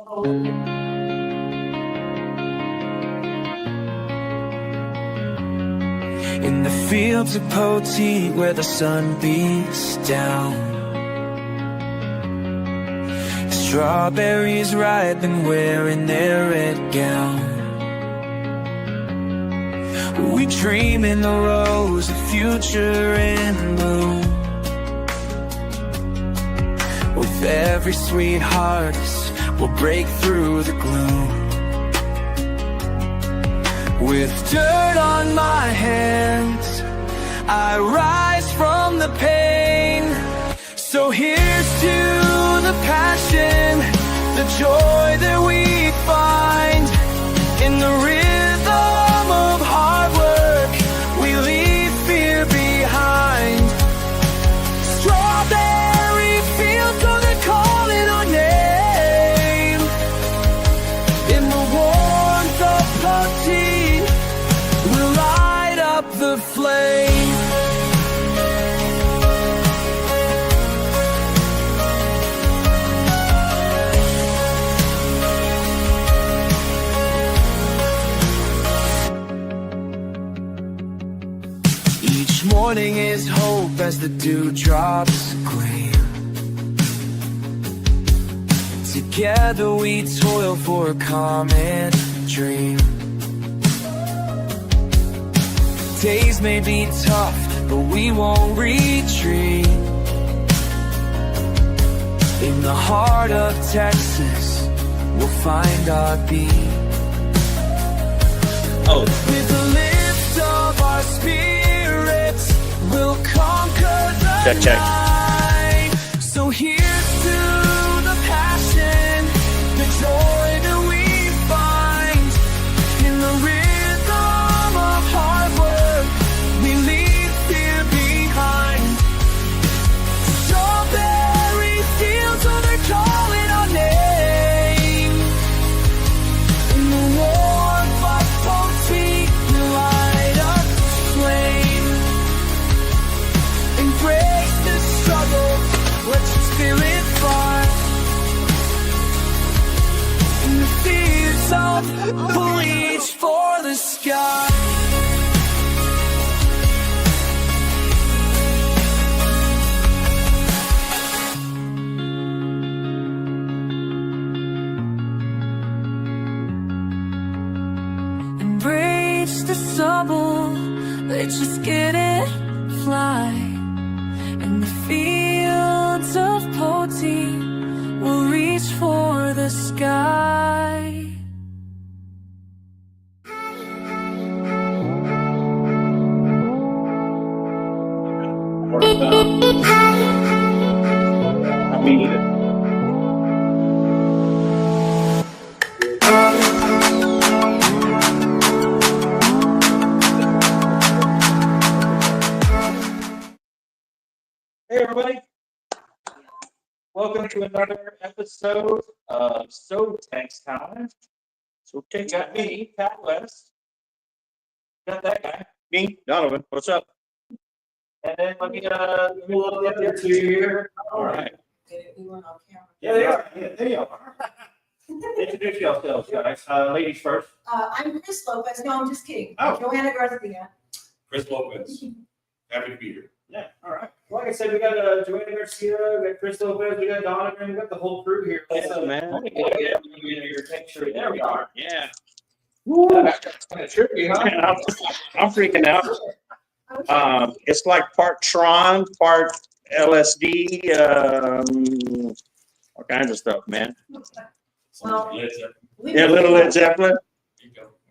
In the fields of Poteet where the sun beats down, strawberries ripe and wearing their red gown. We dream in the rose, a future in bloom. With every sweet harvest, we'll break through the gloom. With dirt on my hands, I rise from the pain. So here's to the passion, the joy that we find. In the rhythm of hard work, we leave fear behind. Strawberry fields, oh, they're calling our name. In the warmth of Poteet, we'll light up the flame. Each morning is hope as the dewdrops gleam. Together we toil for a common dream. Days may be tough, but we won't retreat. In the heart of Texas, we'll find our beat. Oh. With the lift of our spirits, we'll conquer the Check. night. So here's to the passion, the joy that we find. In the rhythm of hard work, we leave fear behind. Strawberry fields, oh, they're calling our name. In the warmth of Poteet, we light up the flame. Embrace the struggle, let your spirit fly. In the fields of reach for the sky. Embrace the stubble, let's just get it fly. In the fields of Poteet, we'll reach for the sky. Me neither. Hey everybody, welcome to another episode of SoTex Time. You got me, Pat West. Got that guy. Me, Donovan. What's up? And then let me give you a little update to here. All right. We weren't on camera. Yeah, they are. Yeah, they are. Introduce yourselves, guys. Ladies first. I'm Chris Lopez. No, I'm just kidding. Oh. Joanna Garcia. Chris Lopez. Happy to be here. Yeah, all right. Like I said, we got Joanna Garcia, we got Chris Lopez, we got Donovan, we got the whole crew here. What's up, man? Yeah, your picture. There we are. Yeah. That's kind of tricky, huh? Man, I'm freaking out. It's like part Tron, part LSD, all kinds of stuff, man. Well, Yeah, little Led Zeppelin.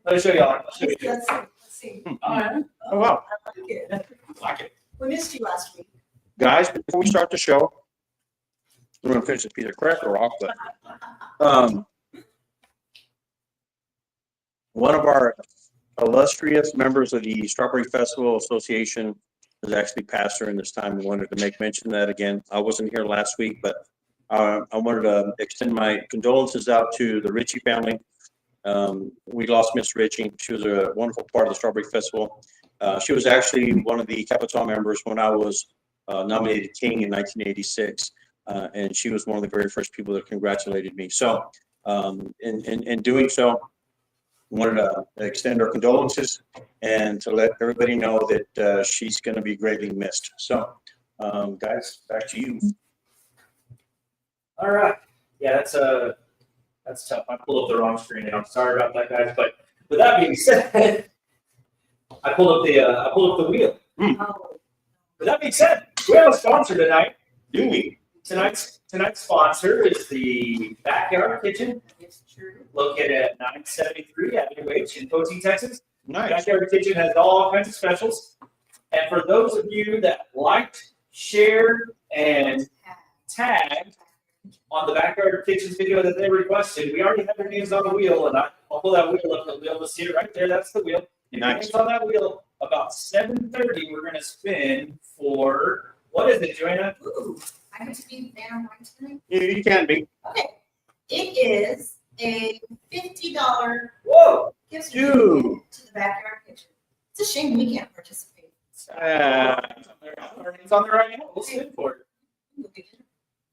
Let me show y'all. Let's see. All right. Oh, wow. I like it. Like it. We missed you last week. Guys, before we start the show, we're gonna finish a piece of cracker off, but one of our illustrious members of the Strawberry Festival Association is actually passed during this time. We wanted to make mention of that again. I wasn't here last week, but I wanted to extend my condolences out to the Ritchie family. We lost Miss Ritchie. She was a wonderful part of the Strawberry Festival. She was actually one of the Capital members when I was nominated king in 1986. And she was one of the very first people that congratulated me. So In doing so, wanted to extend our condolences and to let everybody know that she's going to be greatly missed. So, guys, back to you. All right. Yeah, that's tough. I pulled up the wrong screen now. Sorry about that, guys. But with that being said, I pulled up the wheel. Oh, With that being said, we have a sponsor tonight. Do we? Tonight's sponsor is the Backyard Kitchen, it's true. located at 973 Avenue H in Poteet, Texas. Nice. Backyard Kitchen has all kinds of specials. And for those of you that liked, shared, and tagged on the Backyard Kitchen video that they requested, we already have their names on the wheel, and I'll pull that wheel up. You'll be able to see it right there. That's the wheel. Nice. Names on that wheel. About 7:30, we're gonna spin for what is it, Joanna? Ooh, I get to be there on tonight. You can be. Okay, it is a $50 Whoa! gift Dude. certificate to the Backyard Kitchen. It's a shame we can't participate. Our names on there right now. We'll spin for it.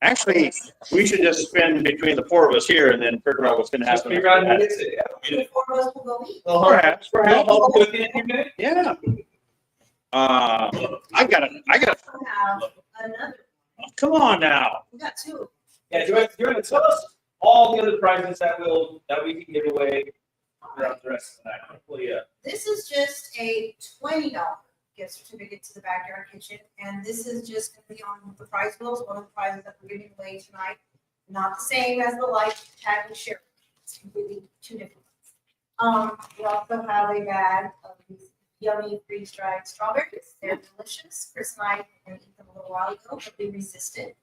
Actually, we should just spend between the four of us here and then figure out what's going to Just happen. figure out who gets it. The four of us will go eat. Well, Perhaps. I'll cook it in a few minutes. Yeah. I gotta, We also have another, come on now. we got two. Yeah, Joanna, tell us all the other prizes that we can give away throughout the rest of the night. Hopefully, This is just a $20 gift certificate to the Backyard Kitchen, and this is just going to be on the prize wheels, one of the prizes that we're giving away tonight. Not the same as the like, tag, and share. It's completely two different ones. We also have a bag of these yummy freeze-dried strawberries. They're delicious. Chris and I ate them a little while ago, but we resisted.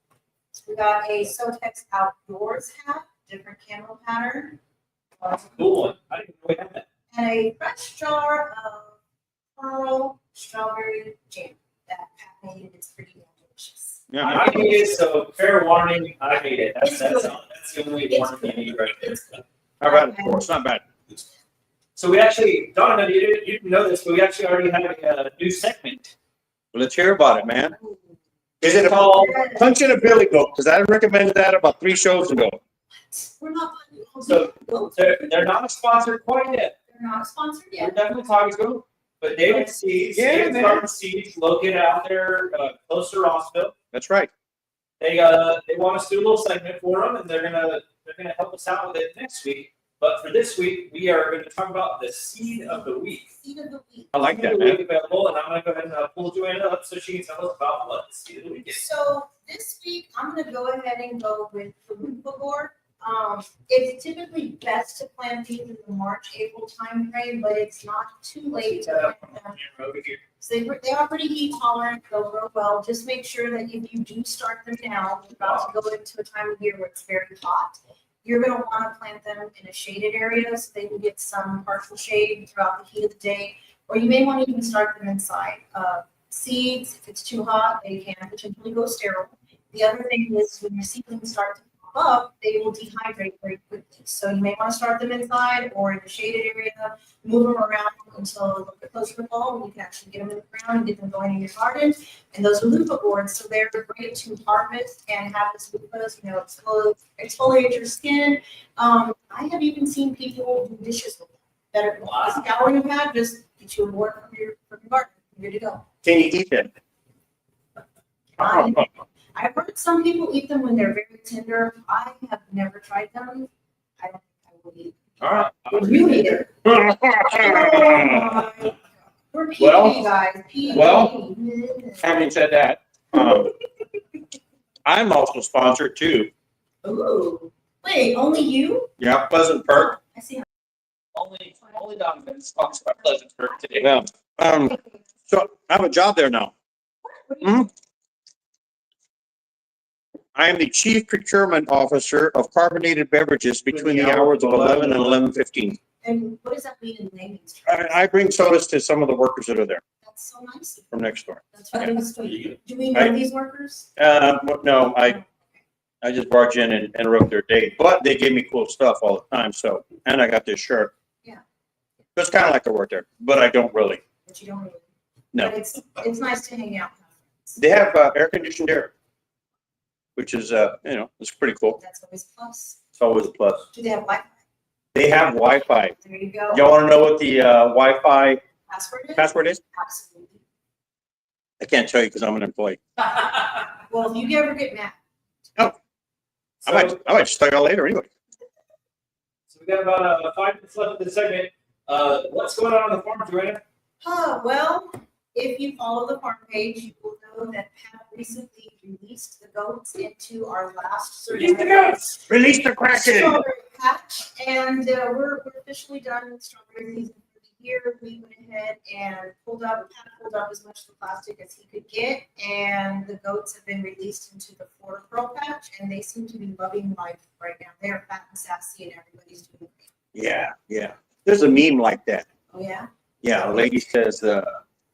We got a SoTex Outdoors hat, different camo pattern. that's a cool one. I didn't know we had that. And a fresh jar of pearl strawberry jam that Pat made. It's pretty damn delicious. Yeah. I hate it, so fair warning, I hate it. That's the only warning you need right there. How about it? It's not bad. So we actually, Donna, you didn't know this, but we actually already have a new segment. Well, let's hear about it, man. Is it It's a called, punch in a billy goat? Because I recommended that about 3 shows ago. We're not. So- they're not sponsored quite yet. They're not sponsored We're yet. definitely talking to them. But David Seeds, Yeah, David man. Garden Seeds, located out there close to Rossville. That's right. They want us to do a little segment for them, and they're gonna help us out with it next week. But for this week, we are going to talk about the seed of the week. Seed of the week. I like Seed that, of the man. week available, and I'm going to go ahead and pull Joanna up so she can tell us about what the seed of the week is. So this week, I'm gonna go ahead and go with the loofah gourd. It's typically best to plant these in the March, April timeframe, but it's not too late to plant them. Over here. So they are pretty heat tolerant, they'll grow well. Just make sure that if you do start them now, we're about to go into a time of year where it's very hot. You're gonna wanna plant them in a shaded area so they can get some partial shade throughout the heat of the day. Or you may want to even start them inside. Seeds, if it's too hot, they can potentially go sterile. The other thing is when your seedlings start to pop up, they will dehydrate very quickly. So you may want to start them inside or in a shaded area, move them around until a little bit closer to fall, when you can actually get them in the ground and get them going in your garden. And those are loofah gourds, so they're great to harvest and have this loofahs, exfoliate your skin. I have even seen people do dishes with them. Better than a scouring pad, just get you a gourd from your garden, you're good to go. Can you eat it? I've heard some people eat them when they're very tender. I have never tried them. I don't think I would eat. All right. Would you eat it? We're PG Well, guys. PG. well, Having said that, I'm also sponsored too. Ooh. Wait, only you? Yeah, Pleasant Park. I see. Only Donovan sponsored by Pleasantsburg today. Yeah. So I have a job there now. Mhm. I am the Chief Procurement Officer of carbonated beverages between the hours of 11 and 11:15. And what does that mean in layman's terms? I bring sodas to some of the workers that are there That's so nice. from next door. That's really sweet. Do we I- know these workers? No, I just barge in and rook their day, but they give me cool stuff all the time, so, and I got this shirt. Yeah. It's kind of like I work there, but I don't really. But you don't really. No. But it's nice to hang out. They have air conditioned air, which is, it's pretty cool. That's always a plus. It's always a plus. Do they have Wi-Fi? They have Wi-Fi. There you go. Y'all want to know what the Wi-Fi Password is? password is? Absolutely. I can't tell you because I'm an employee. Well, if you ever get mad, I might just tell y'all later anyway. So we got about 5 minutes left of the segment. What's going on the farm, Joanna? well, if you follow the farm page, you will know that Pat recently released the goats into our last Release the goats! Release the Kraken. strawberry patch, and we're officially done with strawberry season for the year. We went ahead and Pat pulled up as much of the plastic as he could get, and the goats have been released into the Florida Pearl patch, and they seem to be loving life right now. They are fat and sassy, and everybody's doing great. Yeah. There's a meme like that. Oh, yeah? Yeah, a lady says,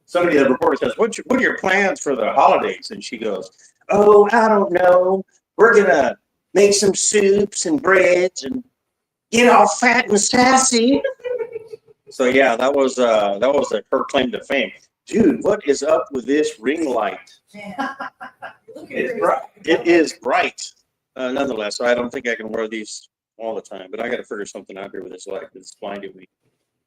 somebody, the reporter says, what are your plans for the holidays? And she goes, oh, I don't know. We're going to make some soups and breads and get all fat and sassy. So yeah, that was her claim to fame. Dude, what is up with this ring light? Man. Look at It's her. bright. It is bright. Nonetheless, I don't think I can wear these all the time, but I got to figure something out here with this light. It's blinded me.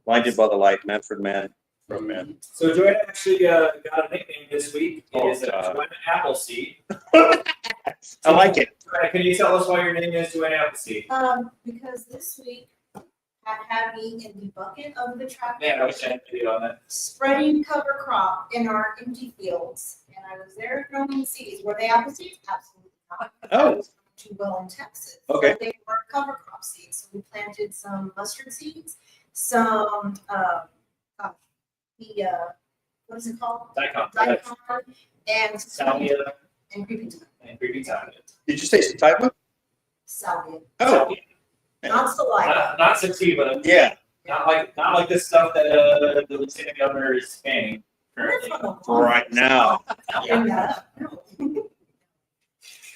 Blinded by the light, Manfred Man from Man. So Joanna actually got a nickname this week. It is God. Joanna Appleseed. I like it. Joanna, can you tell us why your name is Joanna Appleseed? Because this week, Pat had me in the bucket of the tractor. Man, I wish I had video on that. Spreading cover crop in our empty fields, and I was there growing seeds. Were they apple seeds? Absolutely not. Oh. Too well in Texas. Okay. But they were cover crop seeds. So we planted some mustard seeds, some what is it called? Daikon. And Salvia and creepy thyme. and creepy thyme. Did you say sativa? Salvia. Oh, Not saliva. Not sativa. yeah. Not like this stuff that the lieutenant governor is banning currently. Right now. Bring that up. No.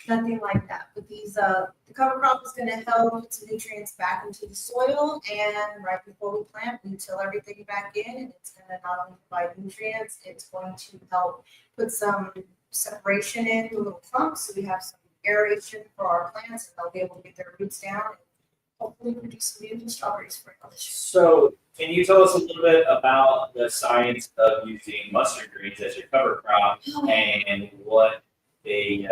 Nothing like that. But these, the cover crop is going to help put some nutrients back into the soil. And right before we plant, we till everything back in. And it's going to not only provide nutrients, it's going to help put some separation in the little clumps. So we have some aeration for our plants, and they'll be able to get their roots down and hopefully produce some beautiful strawberries for us. So, can you tell us a little bit about the science of using mustard greens as your cover crop and what they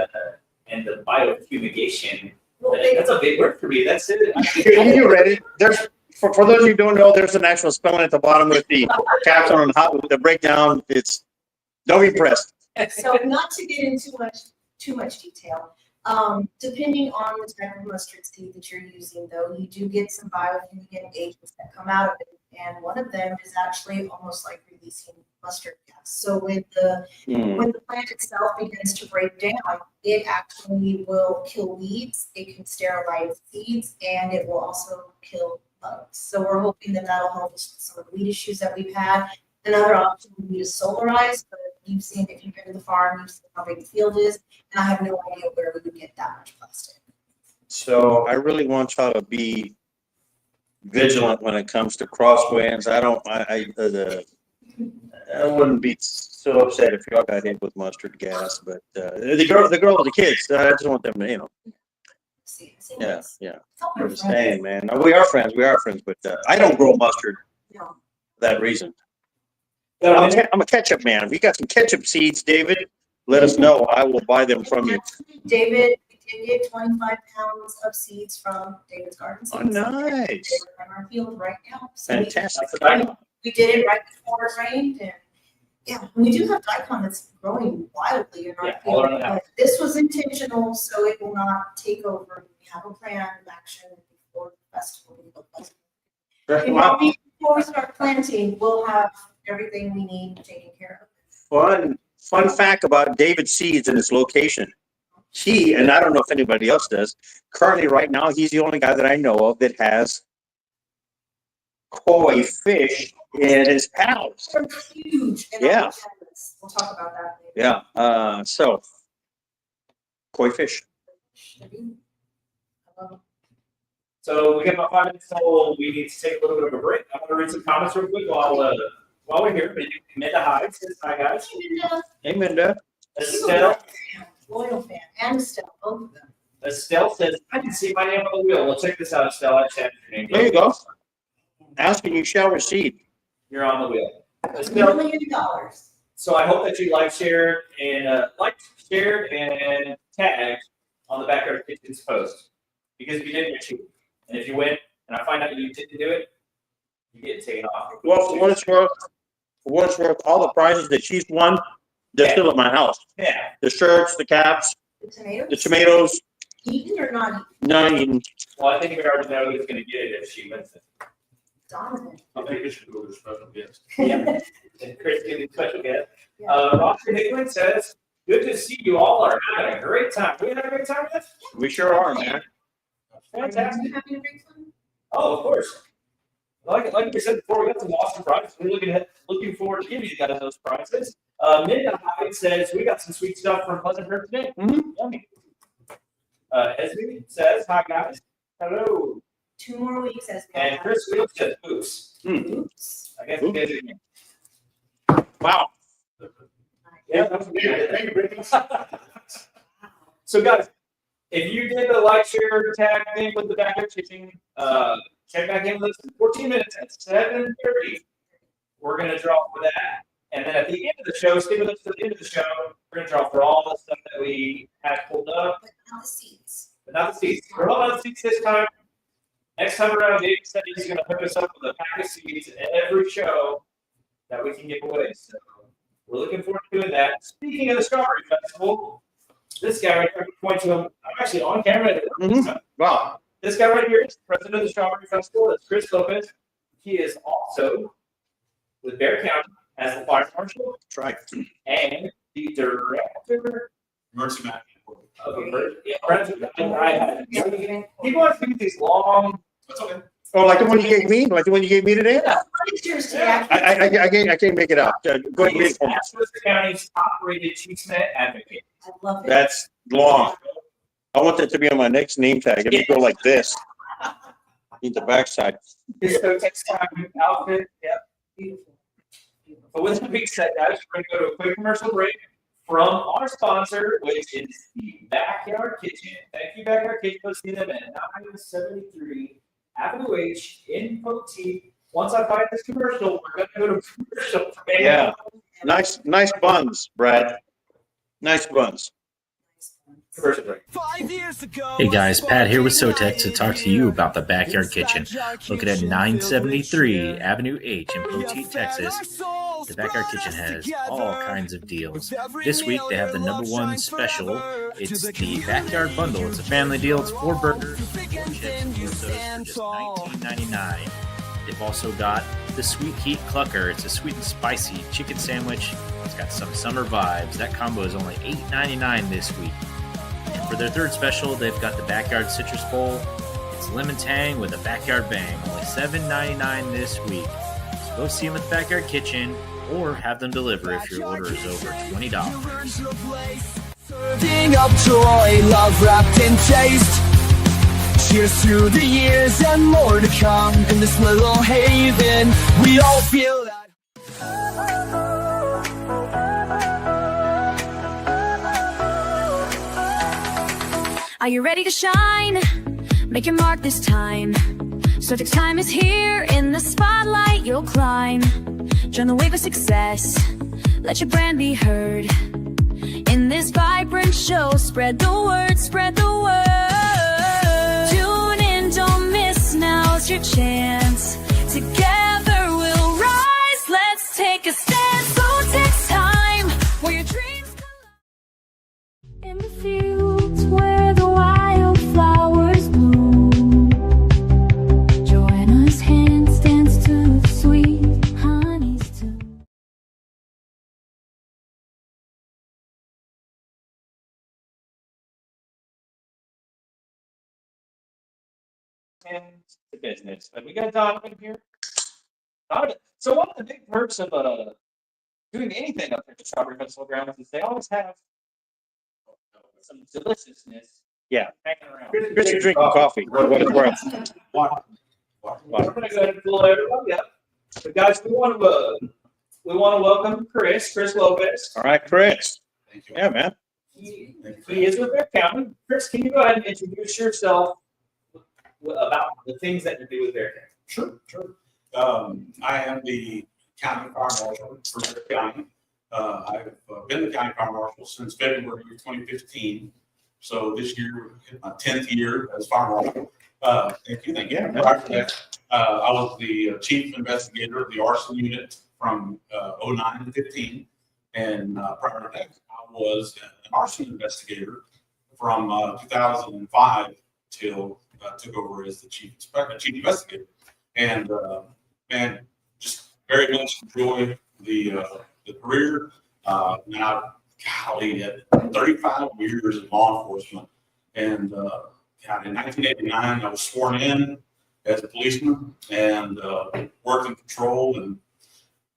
and the biofumigation? That's a big word for me. That's it. You ready? There's for those of you who don't know, there's an actual spelling at the bottom with the caps on and hot with the breakdown. It's don't be pressed. So not to get into too much detail, depending on the type of mustard seed that you're using, though, you do get some biofumigant agents that come out of it. And one of them is actually almost like releasing mustard gas. So when the plant itself begins to break down, it actually will kill weeds, it can sterilize seeds, and it will also kill bugs. So we're hoping that that'll help us with some of the weed issues that we've had. Another option would be to solarize, but you've seen, if you've been to the farm, you've seen how big the field is, and I have no idea where we would get that much plastic. So I really want y'all to be vigilant when it comes to crosswinds. I wouldn't be so upset if y'all got hit with mustard gas, but the girl, the kids, I just want them to, See, yeah. Tell my I'm friends. saying, man, we are friends, but I don't grow mustard No. for that reason. I'm a ketchup man. If you got some ketchup seeds, David, let us know. I will buy them from you. David, we did get 25 pounds of seeds from David's Garden. Oh, Seeds. nice. They're in our field right now. So Fantastic. we did it right before it rained, and yeah, we do have daikon that's growing wildly in our Yeah, all field. around the house. But this was intentional, so it will not take over. We have a plan of action before the festival. Wow. Before we start planting, we'll have everything we need taken care of. Fun fact about David Seeds and its location. He, and I don't know if anybody else does, currently right now, he's the only guy that I know of that has koi fish in his house. They're huge. And Yeah. we'll talk about that later. Yeah, so koi fish. So we got about 5 minutes till we need to take a little bit of a break. I want to read some comments real quick while we're here. Minda Hyde says, hi guys. And, Hey, Minda. Estelle, loyal fan, and Estelle, both of them. Estelle says, I didn't see my name on the wheel. Well, check this out, Estelle. I checked your name. There you go. Ask and you shall receive. You're on the wheel. Estelle, $1 million. so I hope that you shared, and tagged on the Backyard Kitchen's post. Because if you didn't, you're cheating. And if you win, and I find out you didn't do it, you get taken off. Well, for what it's worth, all the prizes that she's won, they're still at my house. Yeah. The shirts, the caps, The tomatoes? the tomatoes, Eaten or not eaten? not even, Well, I think we already know who's going to get it if she wins it. Donovan. I think we should go to the special guest. Yeah. And Chris gets a special guest. Yeah. Roger Hickman says, good to see you all are having a great time. We had a great time, Jeff? we sure are, man. Fantastic. Are you having a great time? Oh, of course. Like we said before, we got some awesome prizes. We're looking forward to giving you guys those prizes. Midnight High says we got some sweet stuff from Pleasant Grove today. Yummy. Esme says, hi guys. Hello. 2 more weeks as. And Chris Wheels says, oops. Oops. I guess it is. Wow. Yeah, that's good. So guys, if you did the like, share, tag thing with the Backyard Kitchen, check back in with us in 14 minutes at 7:30. We're going to draw for that. And then at the end of the show, stay with us to the end of the show. We're going to draw for all the stuff that we had pulled up. But not the seats. But not the seats. We're holding on the seats this time. Next time around, Dave said he's going to hook us up with a pack of seats at every show that we can give away. So we're looking forward to doing that. Speaking of the Strawberry Festival, this guy right here, I can point to him. I'm actually on camera. Wow. This guy right here is the president of the Strawberry Festival. That's Chris Lopez. He is also with Bear County as the fire marshal That's right. and the director Mercy Mac. of the He wants to do these long. That's okay. Oh, like the one you gave me? Like the one you gave me today? What is yours today? I can't make it out. Go ahead and read it for me. Westchester County's top-rated cheese net advocate. I love it. That's long. I want that to be on my next name tag. It would go like this. Need the backside. His SoTex time outfit. Yep. Beautiful. Beautiful. But with that being said, guys, we're going to go to a quick commercial break from our sponsor, which is the Backyard Kitchen. Thank you, Backyard Kitchen. Go see them at 973 Avenue H in Poteet. Once I find this commercial, we're going to go to a commercial. Yeah. Nice buns, Brad. Nice buns. Commercial break. Hey guys, Pat here with SoTex to talk to you about the Backyard Kitchen. Located at 973 Avenue H in Poteet, Texas. The Backyard Kitchen has all kinds of deals. This week they have the #1 special. It's the Backyard Bundle. It's a family deal. It's 4 burgers, 4 chips, 4 sodas for just $19.99. They've also got the Sweet Heat Clucker. It's a sweet and spicy chicken sandwich. It's got some summer vibes. That combo is only $8.99 this week. And for their 3rd special, they've got the Backyard Citrus Bowl. It's lemon tang with a backyard bang. Only $7.99 this week. So go see them at the Backyard Kitchen or have them deliver if your order is over $20. Serving up joy, love wrapped in taste. Cheers to the years and more to come. In this little haven, we all feel that. Are you ready to shine? Make your mark this time. SoTex time is here. In the spotlight you'll climb. Join the wave of success. Let your brand be heard. In this vibrant show, spread the word, spread the word. Tune in, don't miss, now's your chance. Together we'll rise, let's take a stand. SoTex time, where your dreams collide. In the fields where the wildflowers bloom, join us, hands dance to the sweet honey's tune. And the business. But we got Donovan here. Donovan. So one of the big perks of doing anything up at the Strawberry Festival grounds is they always have some deliciousness. Yeah. Hanging around. Chris is drinking coffee. For what it's worth. We're gonna go ahead and pull everybody up. But guys, we want to welcome Chris Lopez. All right, Chris. Thank you. Yeah, man. He is with Bear County. Chris, can you go ahead and introduce yourself about the things that you do with Bear County? Sure. I am the county fire marshal for Bear County. I've been the county fire marshal since February of 2015. So this year, my 10th year as fire marshal. Thank you. Prior to that, I was the chief investigator of the arson unit from 09 to 15. And prior to that, I was an arson investigator from 2005 till I took over as the chief investigator. And just very much enjoy the career. Now, golly, at 35 years in law enforcement, and in 1989, I was sworn in as a policeman and worked in patrol and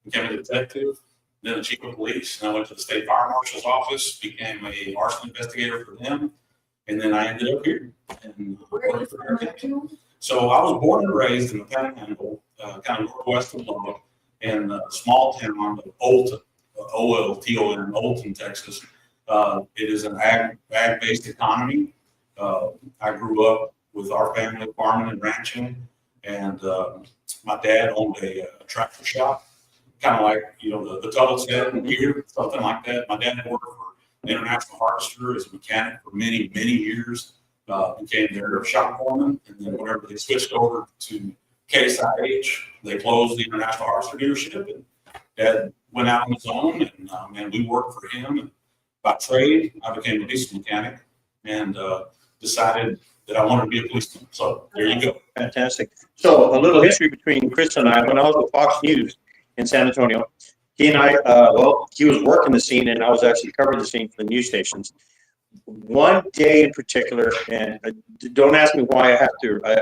became a detective, then a chief of police. And I went to the state fire marshal's office, became a arson investigator for them, and then I ended up here. And so I was born and raised in the Panhandle, kind of northwest of Lubbock, in a small town of Olton, O-L-T-O-N, Olton, Texas. It is an ag-based economy. I grew up with our family farming and ranching, and my dad owned a tractor shop, kind of like, the Tuttle said here, something like that. My dad worked for the International Harvester as a mechanic for many, many years. Became their shop foreman, and then whenever they switched over to KSIH, they closed the International Harvester dealership, and Dad went out on his own, and we worked for him. And by trade, I became a diesel mechanic, and decided that I wanted to be a policeman. So there you go. Fantastic. So a little history between Chris and I. When I was with Fox News in San Antonio, he and I, he was working the scene, and I was actually covering the scene for the news stations. One day in particular, and don't ask me why I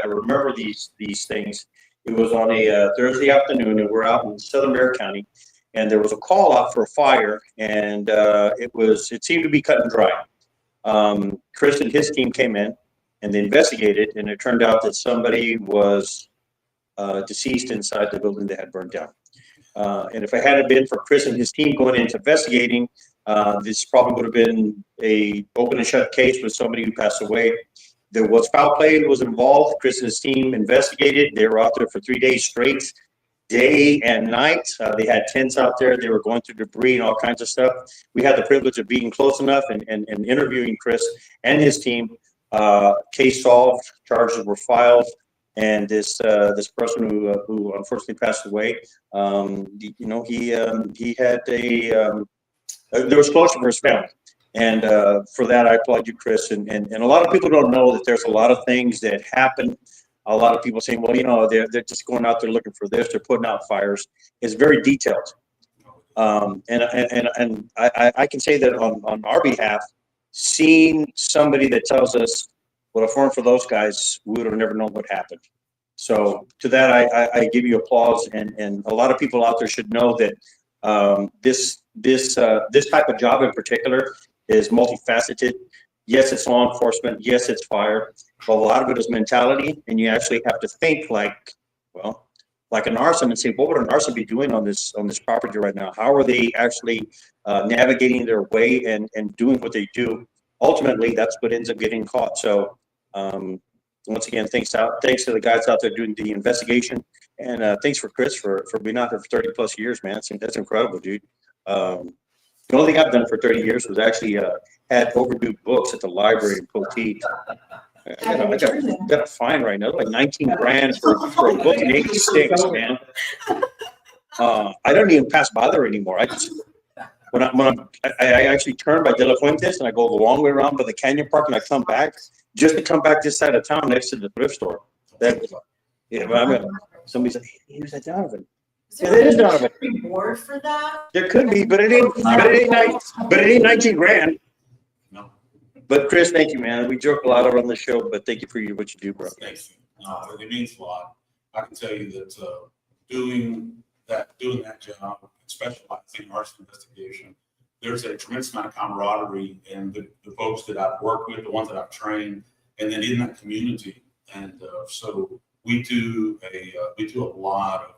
remember these things. It was on a Thursday afternoon, and we're out in Southern Bexar County, and there was a call out for a fire, and it seemed to be cut and dry. Chris and his team came in, and they investigated, and it turned out that somebody was deceased inside the building that had burned down. And if it hadn't been for Chris and his team going into investigating, this probably would have been a open and shut case with somebody who passed away. There was foul play that was involved. Chris and his team investigated. They were out there for 3 days straight, day and night. They had tents out there. They were going through debris and all kinds of stuff. We had the privilege of being close enough and interviewing Chris and his team. Case solved, charges were filed, and this person who unfortunately passed away, he had there was closure for his family. And for that, I applaud you, Chris. And a lot of people don't know that there's a lot of things that happen. A lot of people saying, well, they're just going out there looking for this. They're putting out fires. It's very detailed. And I can say that on our behalf, seeing somebody that tells us, well, if it weren't for those guys, we would have never known what happened. So to that, I give you applause. And a lot of people out there should know that this type of job in particular is multifaceted. Yes, it's law enforcement. Yes, it's fire. But a lot of it is mentality, and you actually have to think like an arson and say, what would an arson be doing on this property right now? How are they actually navigating their way and doing what they do? Ultimately, that's what ends up getting caught. So once again, thanks to the guys out there doing the investigation, and thanks for Chris for being out there for 30 plus years, man. That's incredible, dude. The only thing I've done for 30 years was actually had overdue books at the library in Poteet. I got a fine right now, like 19 grand for a book in 86, man. I don't even pass by there anymore. I actually turn by De La Fuentes and I go the long way around by the Canyon Park and I come back just to come back this side of town next to the thrift store. Somebody said, hey, who's that Donovan? Yeah, it is Donovan. Reward for that? There could be, but it ain't 19 grand. No. But Chris, thank you, man. We joke a lot around the show, but thank you for what you do, bro. Thanks. It means a lot. I can tell you that doing that job, specializing in arson investigation, there's a tremendous amount of camaraderie and the folks that I've worked with, the ones that I've trained, and then in that community. And so we do a lot of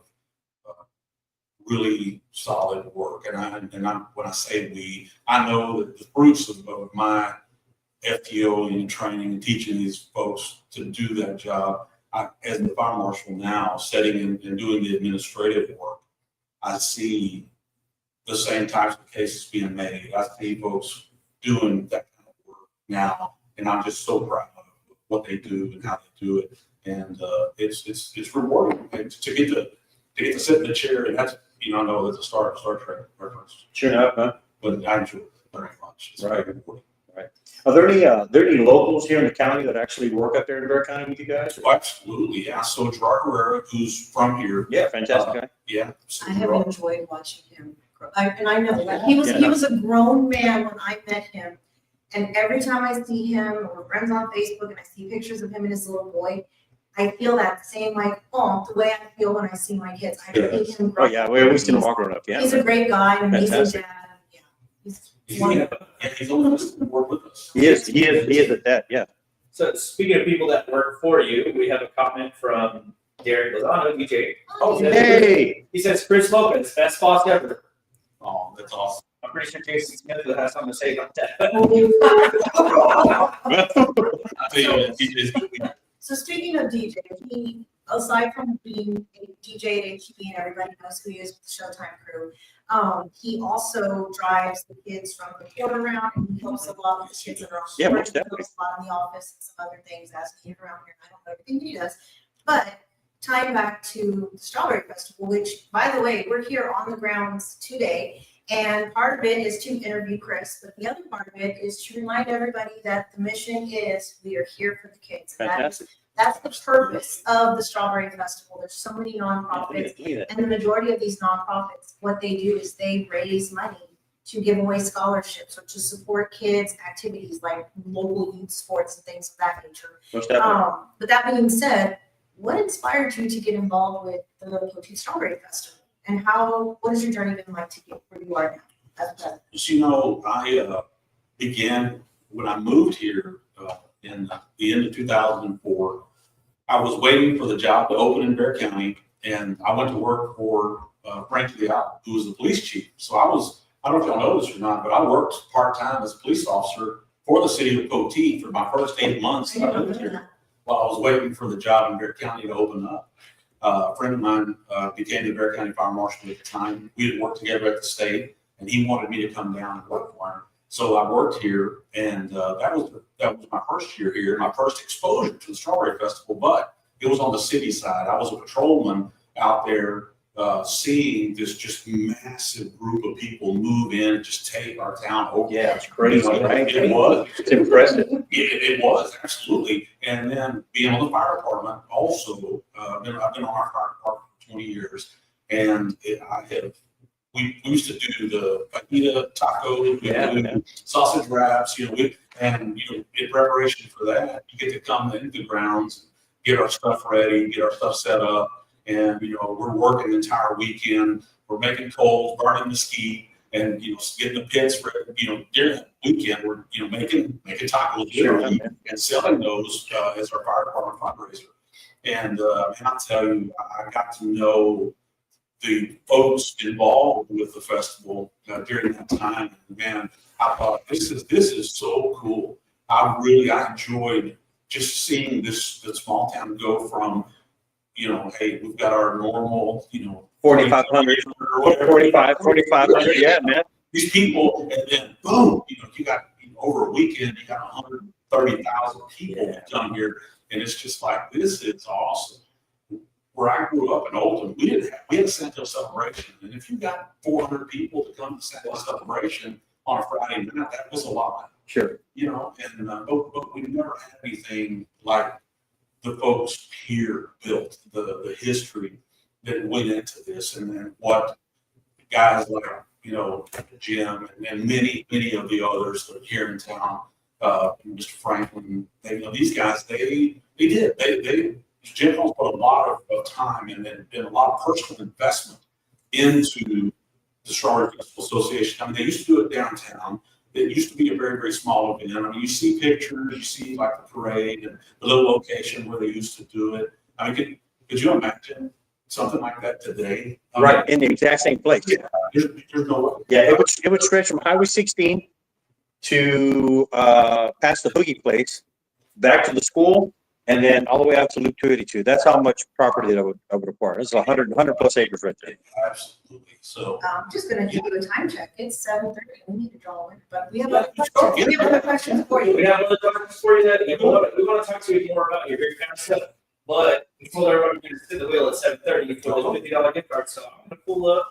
really solid work. When I say we, I know that the fruits of my FTO and training and teaching these folks to do that job. As the fire marshal now, setting and doing the administrative work, I see the same types of cases being made. I see folks doing that kind of work now, and I'm just so proud of what they do and how they do it. And it's rewarding to get to sit in the chair, and that's, you know, I know that's a Star Trek reference. Sure enough, huh? But I enjoy it very much. It's Right. very rewarding. Are there any locals here in the county that actually work up there in Bear County with you guys? Oh, absolutely, yeah. So Gerard Herrera, who's from here, Yeah, fantastic guy. yeah. So I have Gerard- enjoyed watching him grow. And I know that he was a grown man when I met him. And every time I see him, or we're friends on Facebook, and I see pictures of him and his little boy, I feel that same like, oh, the way I feel when I see my kids. I see him grow. Oh, yeah, we always see them all growing up, yeah. He's a great guy, an amazing Fantastic. dad. Yeah, he's Yeah, wonderful. and he's on this board with us. He is at that, yeah. So speaking of people that work for you, we have a comment from Derek Lozano, DJ. Oh, Hey! He says, Chris Lopez, best boss ever. Oh, that's awesome. I'm pretty sure Jason Smith will have something to say about that. I tell you, DJ's So speaking of DJ, he, aside from being a DJ at HEB and everybody knows who he is with the Showtime crew, he also drives the kids from the court around, and he helps a lot with the kids that are on Yeah, court. most He helps a lot in the office and some other things as needed around here. I don't know everything he does, but tying back to the Strawberry Festival, which, by the way, we're here on the grounds today. And part of it is to interview Chris, but the other part of it is to remind everybody that the mission is we are here for the kids. Fantastic. That's the purpose of the Strawberry Festival. There's so many nonprofits, and the majority of these nonprofits, what they do is they raise money to give away scholarships or to support kids' activities like local youth sports and things of that nature. Most definitely. But that being said, what inspired you to get involved with the Poteet Strawberry Festival? And what has your journey been like to get where you are now as president? So, you know, I began when I moved here in the end of 2004. I was waiting for the job to open in Bear County, and I went to work for Frank Leal, who was the police chief. So I don't know if y'all know this or not, but I worked part-time as a police officer for the city of Poteet for my first 8 months that I lived here while I was waiting for the job in Bear County to open up. A friend of mine became the Bear County Fire Marshal at the time. We had worked together at the state, and he wanted me to come down and work for him. So I worked here, and that was my first year here, my first exposure to the Strawberry Festival. But it was on the city side. I was a patrolman out there, seeing this just massive group of people move in and just take our town over. Yeah, it's crazy, right? It was. It's impressive. It was, absolutely. And then being on the fire department also, I've been on our fire department for 20 years. And we used to do the fajita tacos, we do sausage wraps, in preparation for that, you get to come into the grounds, get our stuff ready, get our stuff set up. And, we're working the entire weekend. We're making coals, burning mesquite, and, getting the pits ready. During the weekend, we're, making tacos literally and selling those as our fire department fundraiser. And I'll tell you, I got to know the folks involved with the festival during that time. And man, I thought this is so cool. I enjoyed just seeing this small town go from, hey, we've got our normal, 4,500, 4,500, yeah, man. These people, and then boom, you got over a weekend, you got 130,000 people come here, and it's just like, this is awesome. Where I grew up in Oldham, we had a Santo celebration, and if you got 400 people to come to Santo celebration on a Friday night, that was a lot. Sure. But we never had anything like the folks here built, the history that went into this, and then what guys like, Jim and many of the others that are here in town, Mr. Franklin, these guys, they Jim has put a lot of time and a lot of personal investment into the Strawberry Festival Association. I mean, they used to do it downtown. It used to be a very, very small event. I mean, you see pictures, you see like the parade and the little location where they used to do it. I mean, could you imagine something like that today. Right, in the exact same place. Yeah, there's no way. Yeah, it would stretch from Highway 16 to, past the Boogie Place, back to the school, and then all the way out to Loop 282. That's how much property that I would acquire. It's 100 plus acres right there. Absolutely. So. I'm just gonna give you a time check. It's 7:30. We need to draw in, but we have Yeah, other questions. We have other questions for We you. have other questions for you that we want to talk to you more about your very kind of stuff. But we told everybody we're going to sit the wheel at 7:30 for the $50 gift card. So I'm going to pull up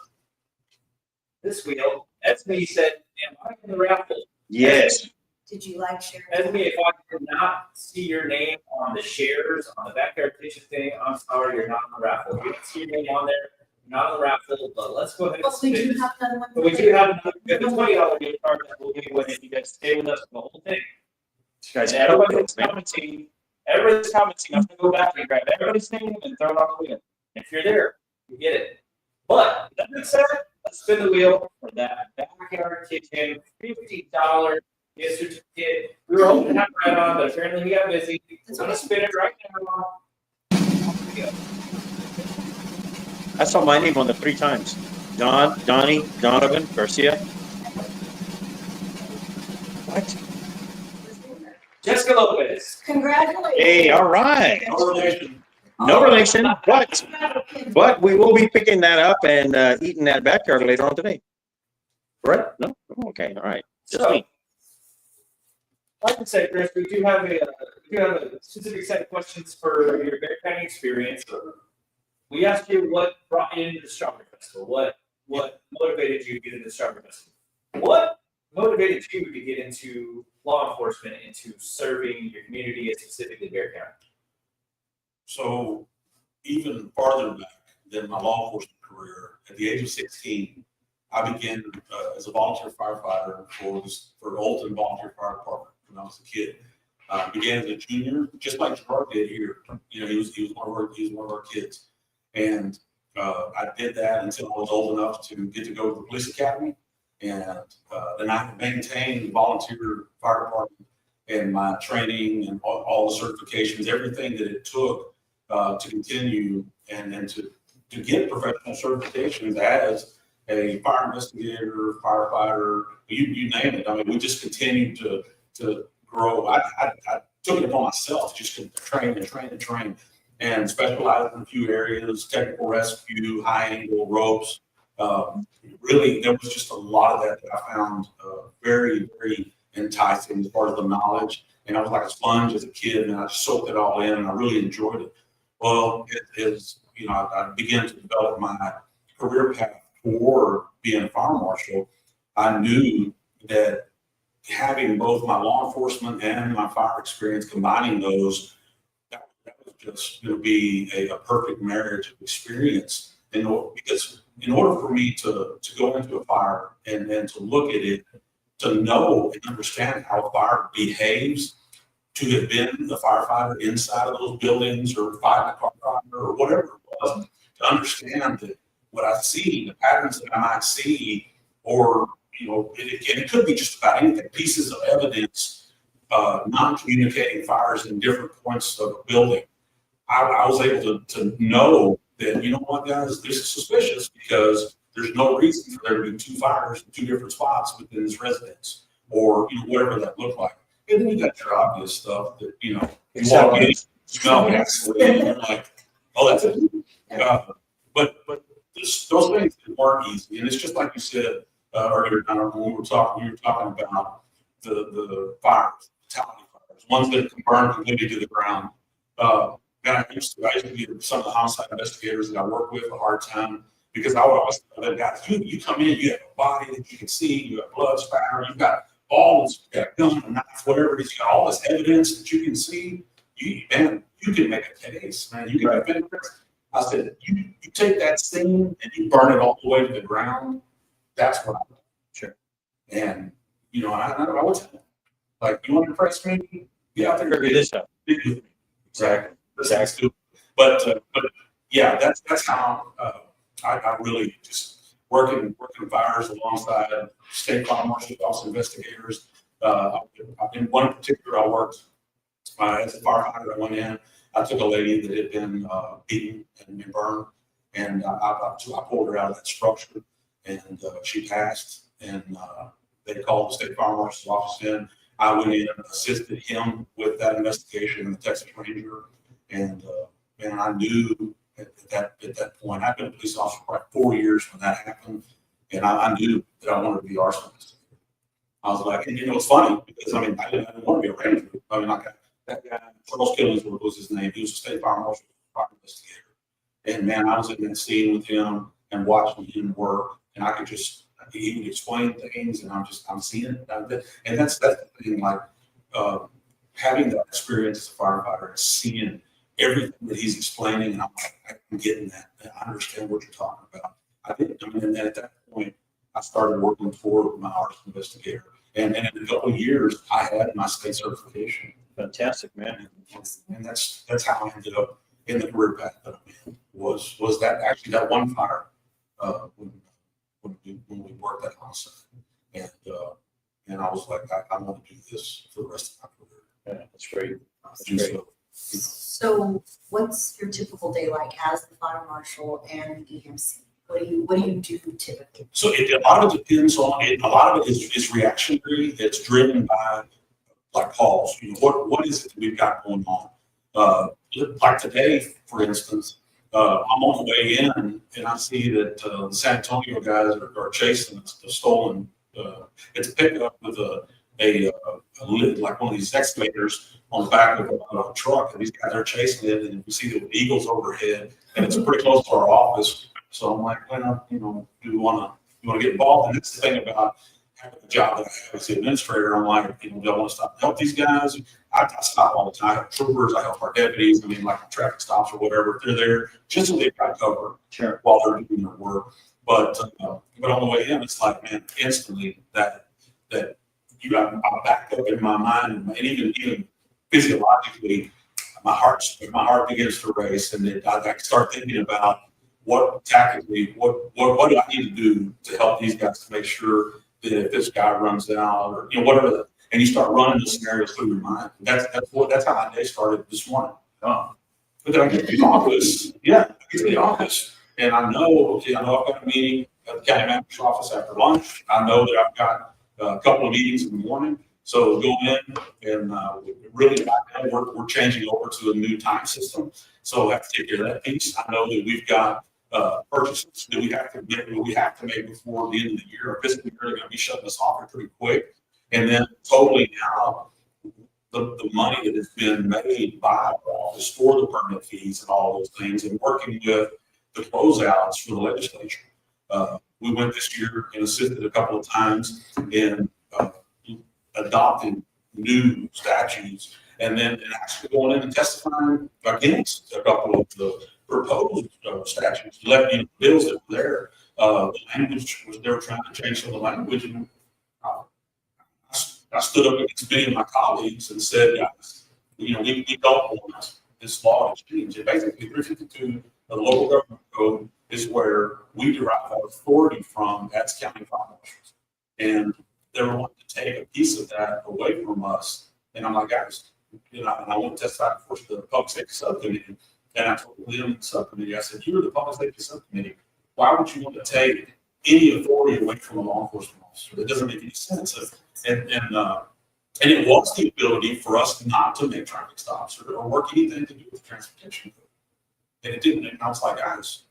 this wheel. Esme said, "Am I in the raffle?" Yes. Did you like sharing? Esme, if I did not see your name on the shares on the backyard kitchen thing, I'm sorry, you're not in the raffle. You don't see your name on there, you're not in the raffle. But let's go ahead and But we spin. do have another one. But we do have another $20 gift card that we'll give away if you guys stay with us for the whole thing. Guys, And everybody's commenting. Everybody's commenting. I'm gonna go back and grab everybody's name and throw it on the wheel. If you're there, you get it. But that being said, let's spin the wheel for that backyard kitchen $50 gift certificate. We were hoping to have Brad on, but apparently he got busy. We're gonna spin it right now. I saw my name on there 3 times. Don, Donnie, Donovan, Garcia. What? Jessica Lopez. Congratulations. Hey, all right. No relation. No relation, but we will be picking that up and eating that backyard later on today. Right? No? Okay, all right. Just So, me. like I said, Chris, we do have a specific set of questions for your Bear County experience. We asked you what brought you into the Strawberry Festival. What motivated you to get into the Strawberry Festival? What motivated you to get into law enforcement, into serving your community, and specifically Bear County? So even farther back than my law enforcement career, at the age of 16, I began as a volunteer firefighter for Olton Volunteer Fire Department when I was a kid. Began as a junior, just like Gerard did here. You know, he was one of our kids, and I did that until I was old enough to get to go to the police academy, and then I maintained the volunteer fire department and my training and all the certifications, everything that it took to continue and to get professional certifications as a fire investigator, firefighter, you name it. I mean, we just continued to grow. I took it upon myself just to train and specialize in a few areas: technical rescue, high angle ropes. Really, there was just a lot of that I found very, very enticing as far as the knowledge. And I was like a sponge as a kid, and I just soaked it all in, and I really enjoyed it. Well, I began to develop my career path for being a fire marshal. I knew that having both my law enforcement and my fire experience, combining those, that was just going to be a perfect marriage of experience. Because in order for me to go into a fire and to look at it, to know and understand how a fire behaves, to have been a firefighter inside of those buildings or fighting a car fire or whatever it was, to understand that what I see, the patterns that I might see, or, it could be just about anything, pieces of evidence, non-communicating fires in different points of a building. I was able to know that, you know what, guys, this is suspicious because there's no reason for there to be 2 fires in 2 different spots within this residence, or whatever that looked like. And then you got your obvious stuff that you walk in, smell gasoline, and you're like, oh, that's it. But those things weren't easy, and it's just like you said earlier, when we were talking about the fires, fatality fires, ones that can burn completely to the ground. And I used to give some of the homicide investigators that I work with a hard time, because I would always tell them, guys, you come in, you have a body that you can see, you have blood spatter, you've got all this, you got a gun, a knife, whatever it is, you got all this evidence that you can see, you can make a case, man. You can make I said, you take that scene and you burn it all the way to the ground. That's what I do. Sure. And, I would tell them, like, you want to impress me? Yeah, I think Figure this out. Exactly. But yeah, that's how I really just working fires alongside state fire marshal's office investigators. In one particular, I worked as a firefighter. I went in. I took a lady that had been beaten and burned, And I pulled her out of that structure, and she passed. And they called the state fire marshal's office in. I went in and assisted him with that investigation in the Texas Ranger. And I knew at that point, I've been a police officer for like 4 years when that happened. And I knew that I wanted to be arsonist. I was like, and it's funny because I didn't want to be a ranger. That guy, Charles Killingsworth was his name. He was a state fire marshal, fire investigator. And man, I was in that scene with him and watching him work, and I could just, he would explain things, and I'm seeing it. And that's the thing, like having that experience as a firefighter, and seeing everything that he's explaining, and I'm getting that. I understand what you're talking about. And then at that point, I started working toward my arson investigator. And in a couple of years, I had my state certification. Fantastic, man. And that's how I ended up in the career path that I'm in. Was that actually that one fire when we worked at homicide. And I was like, I want to do this for the rest of my career. Yeah, that's great. That's And great. So what's your typical day like as the fire marshal and EMC? What do you do typically? So a lot of it depends on it. A lot of it is reactionary. It's driven by like calls. What is it that we've got going on? Like today, for instance, I'm on the way in and I see that the San Antonio guys are chasing the stolen. It's a pickup with a lid, like one of these excavators on the back of a truck, and these guys are chasing it, and we see the eagles overhead, and it's pretty close to our office. So I'm like, well, do you want to get involved? And that's the thing about having the job that I have as the administrator. I'm like, do I want to stop and help these guys? I stop all the time. I help troopers, I help our deputies. Like traffic stops or whatever. If they're there, just so they've got cover while they're doing their work. But on the way in, it's like, man, instantly that I'm backed up in my mind, and even physiologically, my heart begins to race, and I start thinking about what tactically, what do I need to do to help these guys to make sure that if this guy runs out or whatever, and you start running the scenarios through your mind. That's how my day started this morning. But then I get to the office. Yeah, I get to the office, and I know I've got a meeting at the county manager's office after lunch. I know that I've got a couple of meetings in the morning. So go in and really right now we're changing over to a new time system. So I have to take care of that piece. I know that we've got purchases that we have to make before the end of the year. Our fiscal year, they're going to be shutting us off pretty quick. And then totally now the money that has been made by our office for the permit fees and all those things, and working with the closeouts for the legislature. We went this year and assisted a couple of times in adopting new statutes, and then actually going in and testifying against a couple of the proposed statutes, bills that were there. The language was, they were trying to change some of the language, and I stood up against many of my colleagues and said, guys, we don't want this law to change. And basically, 352 of the local government code is where we derive our authority from as county fire marshals. And they were wanting to take a piece of that away from us. And I'm like, guys, and I want to testify before the public safety subcommittee. And I told them in the subcommittee, I said, you're the public safety subcommittee. Why would you want to take any authority away from a law enforcement officer? That doesn't make any sense. And it was the ability for us not to make traffic stops or work anything to do with transportation. And it didn't. And I was like, guys,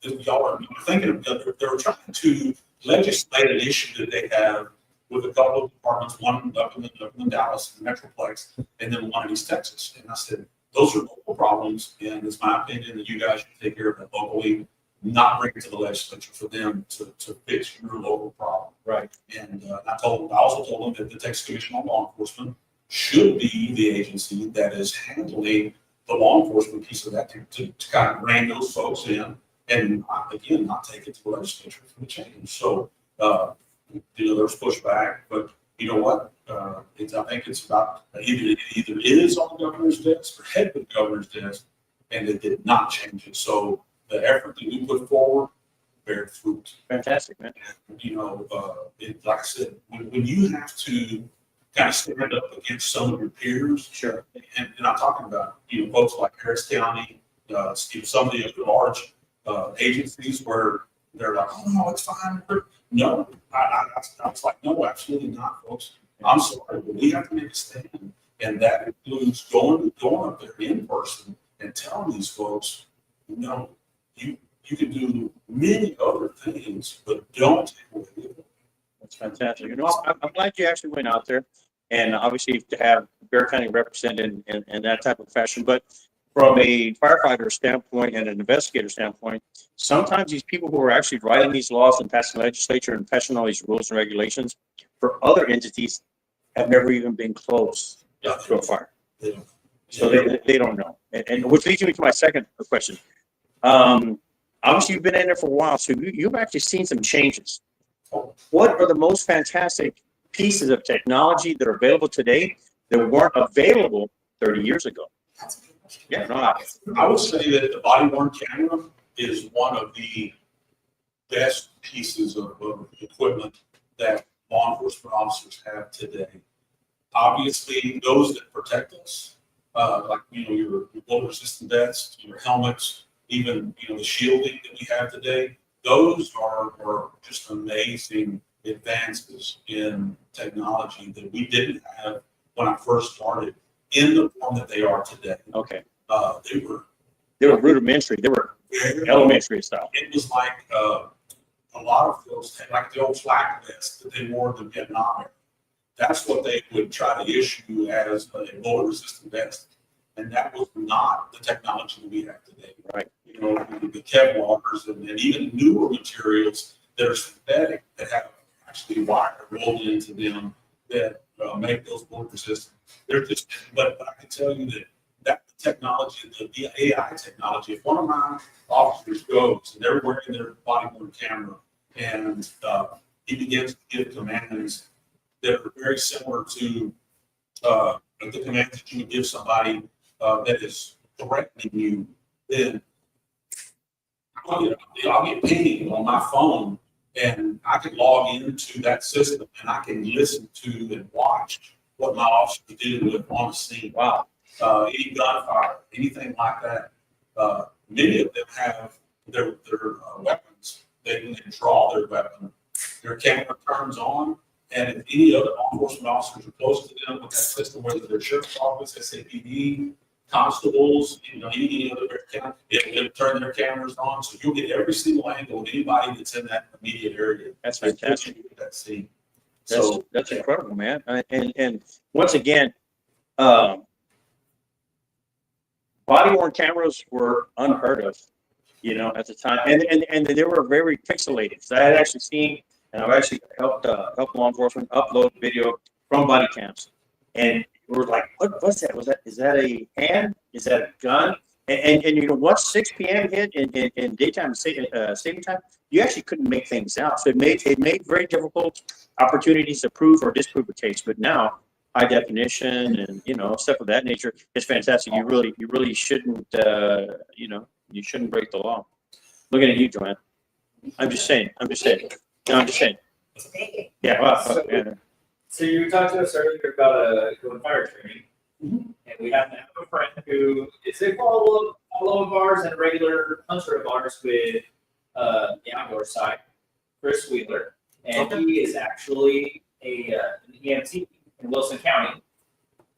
y'all are thinking, they were trying to legislate an issue that they have with a couple of departments, one up in Dallas, the Metroplex, and then one in East Texas. And I said, those are local problems, and it's my opinion that you guys should take care of that locally, not bring it to the legislature for them to fix your local problem. Right. And I also told them that the Texas Commission on Law Enforcement should be the agency that is handling the law enforcement piece of that to kind of rein those folks in, and again, not take it to the legislature for the change. So, there's pushback, but you know what? I think it's about either it is on the governor's desk or head of the governor's desk, and it did not change it. So the effort that we put forward bear fruit. Fantastic, man. And, like I said, when you have to kind of stand up against some of your peers, and I'm talking about folks like Harris County, some of the large agencies where they're like, oh, no, it's fine. No, I was like, no, absolutely not, folks. I'm sorry, but we have to make a stand. And that includes going up there in person and telling these folks, no, you can do many other things, but don't take away the ability. That's fantastic. You know, I'm glad you actually went out there, and obviously to have Bear County represented in that type of fashion. But from a firefighter standpoint and an investigator standpoint, sometimes these people who are actually writing these laws and passing legislature and passing all these rules and regulations for other entities have never even been close to a fire. So they don't know. And which leads me to my second question. Obviously, you've been in there for a while, so you've actually seen some changes. What are the most fantastic pieces of technology that are available today that weren't available 30 years ago? That's a good question. Yeah, no, I would say that the body worn camera is one of the best pieces of equipment that law enforcement officers have today. Obviously, those that protect us, like, your bullet resistant vests, your helmets, even, the shielding that we have today, those are just amazing advances in technology that we didn't have when I first started in the form that they are today. okay. They were Rudimentary. They were elementary style. It was like a lot of folks had like the old flak vest that they wore in the Vietnam era. That's what they would try to issue as a bullet resistant vest. And that was not the technology that we have today. Right. The Kevlars and even newer materials that are synthetic that have actually wire rolled into them that make those bullet resistant. They're just, but I can tell you that technology, the AI technology, if one of my officers goes and they're wearing their body worn camera and he begins to give commands that are very similar to the commands that you would give somebody that is threatening you, then I'll get pinged on my phone and I can log into that system and I can listen to and watch what my officers do on the scene. Wow. Any gunfire, anything like that. Many of them have their weapons. They can draw their weapon. Their camera turns on, and if any other law enforcement officers are close to them with that system, whether they're sheriff's office, SAPD, constables, any other camera, it'll turn their cameras on. So you'll get every single angle of anybody that's in that immediate area. That's fantastic. That scene. That's incredible, man. And once again, body worn cameras were unheard of, at the time, and they were very pixelated. So I had actually seen, and I've actually helped law enforcement upload video from body cams, and we were like, what was that? Is that a hand? Is that a gun? And once 6 p.m. hit in daytime saving time, you actually couldn't make things out. So it made very difficult opportunities to prove or disprove a case. But now, high definition and stuff of that nature, it's fantastic. You really shouldn't you shouldn't break the law. Looking at you, Joanne. I'm just saying. Yeah. Wow. So you talked to us earlier about going fire training, and we happen to have a friend who is a follow of ours and a regular hunter of ours with the outdoor side, Chris Wheeler, and he is actually an EMT in Wilson County,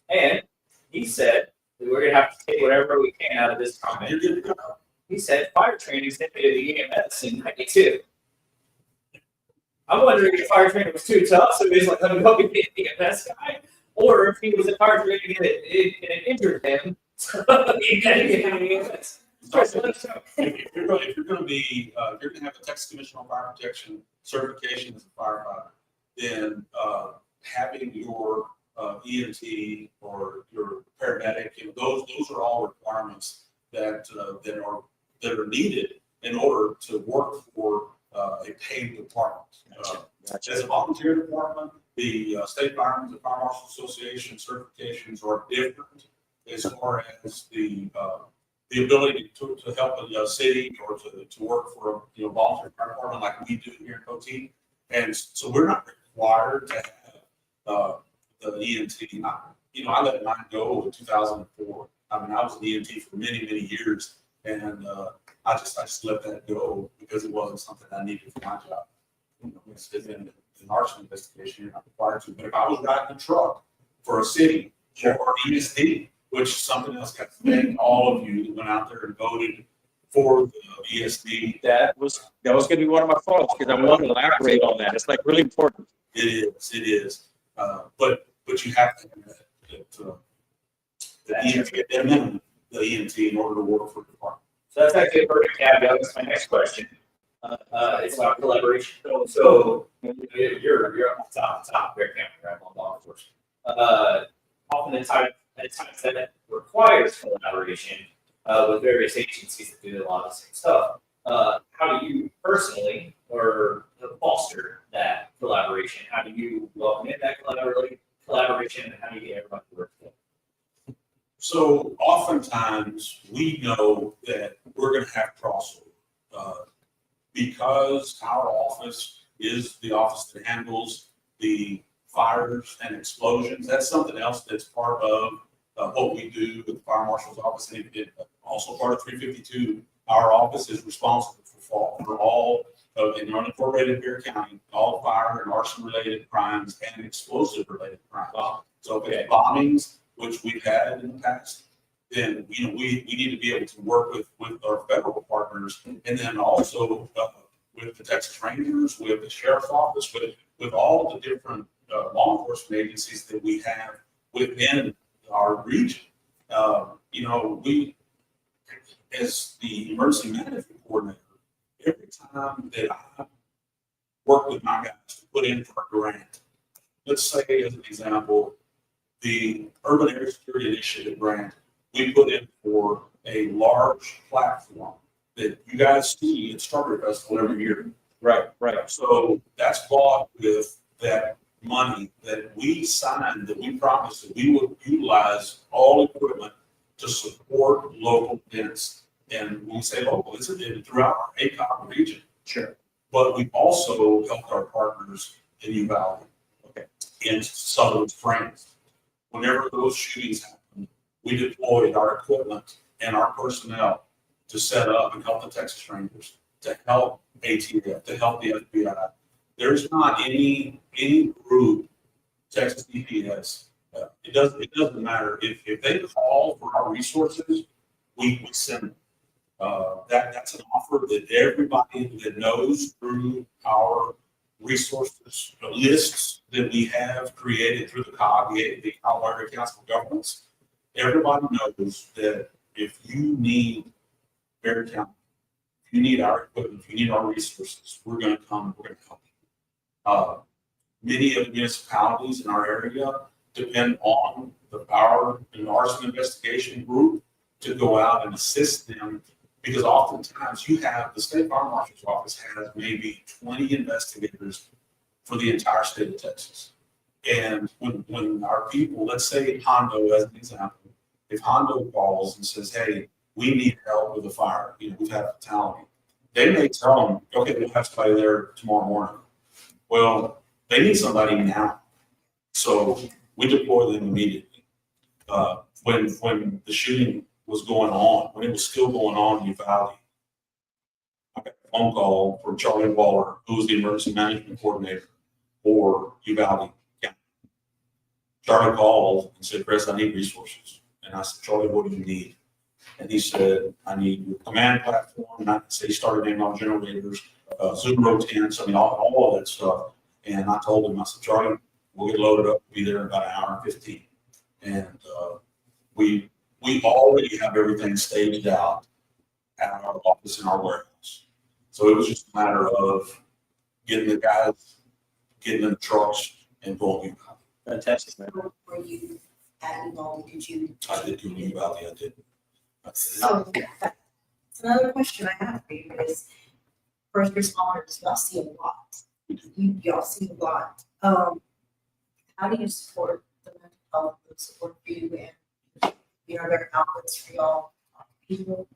and he said that we're gonna have to take whatever we can out of this comment. He said fire training is invented the EMS in '92. I'm wondering if fire training was too tough, so he's like, let me go be the EMS guy, or if he was in fire training and it injured him. If you're going to be, if you're going to have the Texas Commission on Fire Protection certification as a firefighter, then having your EMT or your paramedic, those are all requirements that are needed in order to work for a paid department. As a volunteer department, the State Firemen's and Fire Marshal Association certifications are different as far as the ability to help a city or to work for a volunteer fire department like we do here in Poteet. And so we're not required to have the EMT. I let mine go in 2004. I mean, I was an EMT for many, many years, and I just let that go because it wasn't something I needed for my job. You know, it's in an arson investigation, you're not required to, but if I was riding a truck for a city or ESD, which is something else, got to thank all of you that went out there and voted for the ESD. That was gonna be one of my faults, because I want to elaborate on that. It's like really important. It is. But you have to have the EMT, at minimum, the EMT in order to work for the department. So that's actually a perfect caveat. That's my next question. It's about collaboration. So you're up top, Bear County, right, on law enforcement. Often the time that requires collaboration with various agencies that do a lot of the same stuff. How do you personally or foster that collaboration? How do you welcome in that collaboration, and how do you get everybody to work together? So oftentimes we know that we're going to have crossover because our office is the office that handles the fires and explosions. That's something else that's part of what we do with the fire marshal's office, and also part of 352. Our office is responsible for all in unincorporated Bear County, all fire and arson related crimes and explosive related crimes. So if it's bombings, which we've had in the past, then we need to be able to work with our federal partners, and then also with the Texas Rangers, with the sheriff's office, with all the different law enforcement agencies that we have within our region. We, as the emergency management coordinator, every time that I work with my guys to put in for a grant, let's say as an example, the Urban Area Security Initiative grant, we put in for a large platform that you guys see at Strawberry Festival every year. Right. So that's bought with that money that we signed, that we promised that we would utilize all equipment to support local events. And when we say local, it's throughout our ACOG region. Sure. But we've also helped our partners in Uvalde, in Southern Springs. Whenever those shootings happened, we deployed our equipment and our personnel to set up and help the Texas Rangers, to help ATF, to help the FBI. There's not any group, Texas DPS, it doesn't matter if they call for our resources, we send them. That's an offer that everybody that knows through our resources lists that we have created through the COG, the Colorado Council of Governments. Everybody knows that if you need Bear County, if you need our equipment, if you need our resources, we're going to come, we're going to help you. Many of the municipalities in our area depend on the power and arson investigation group to go out and assist them, because oftentimes you have the state fire marshal's office has maybe 20 investigators for the entire state of Texas. And when our people, let's say Hondo as an example, if Hondo calls and says, hey, we need help with a fire, we've had a fatality, they may tell them, okay, we'll have somebody there tomorrow morning. Well, they need somebody now. So we deploy them immediately. When the shooting was going on, when it was still going on in Uvalde, I got a phone call from Charlie Waller, who was the emergency management coordinator for Uvalde County. Charlie called and said, Chris, I need resources. And I said, Charlie, what do you need? And he said, I need your command platform. And I said, he started naming all generators, Zoom tents, all of that stuff. And I told him, I said, Charlie, we'll get loaded up, we'll be there in about an hour and 15. And we already have everything staged out at our office in our warehouse. So it was just a matter of getting the guys, getting in the trucks and going. Fantastic, man. Were you at Uvalde? Did you? I did do Uvalde, I did. So that's another question I have for you is, first responders, y'all see a lot. Y'all see a lot. How do you support the mental health and support for you, and there are outlets for y'all people?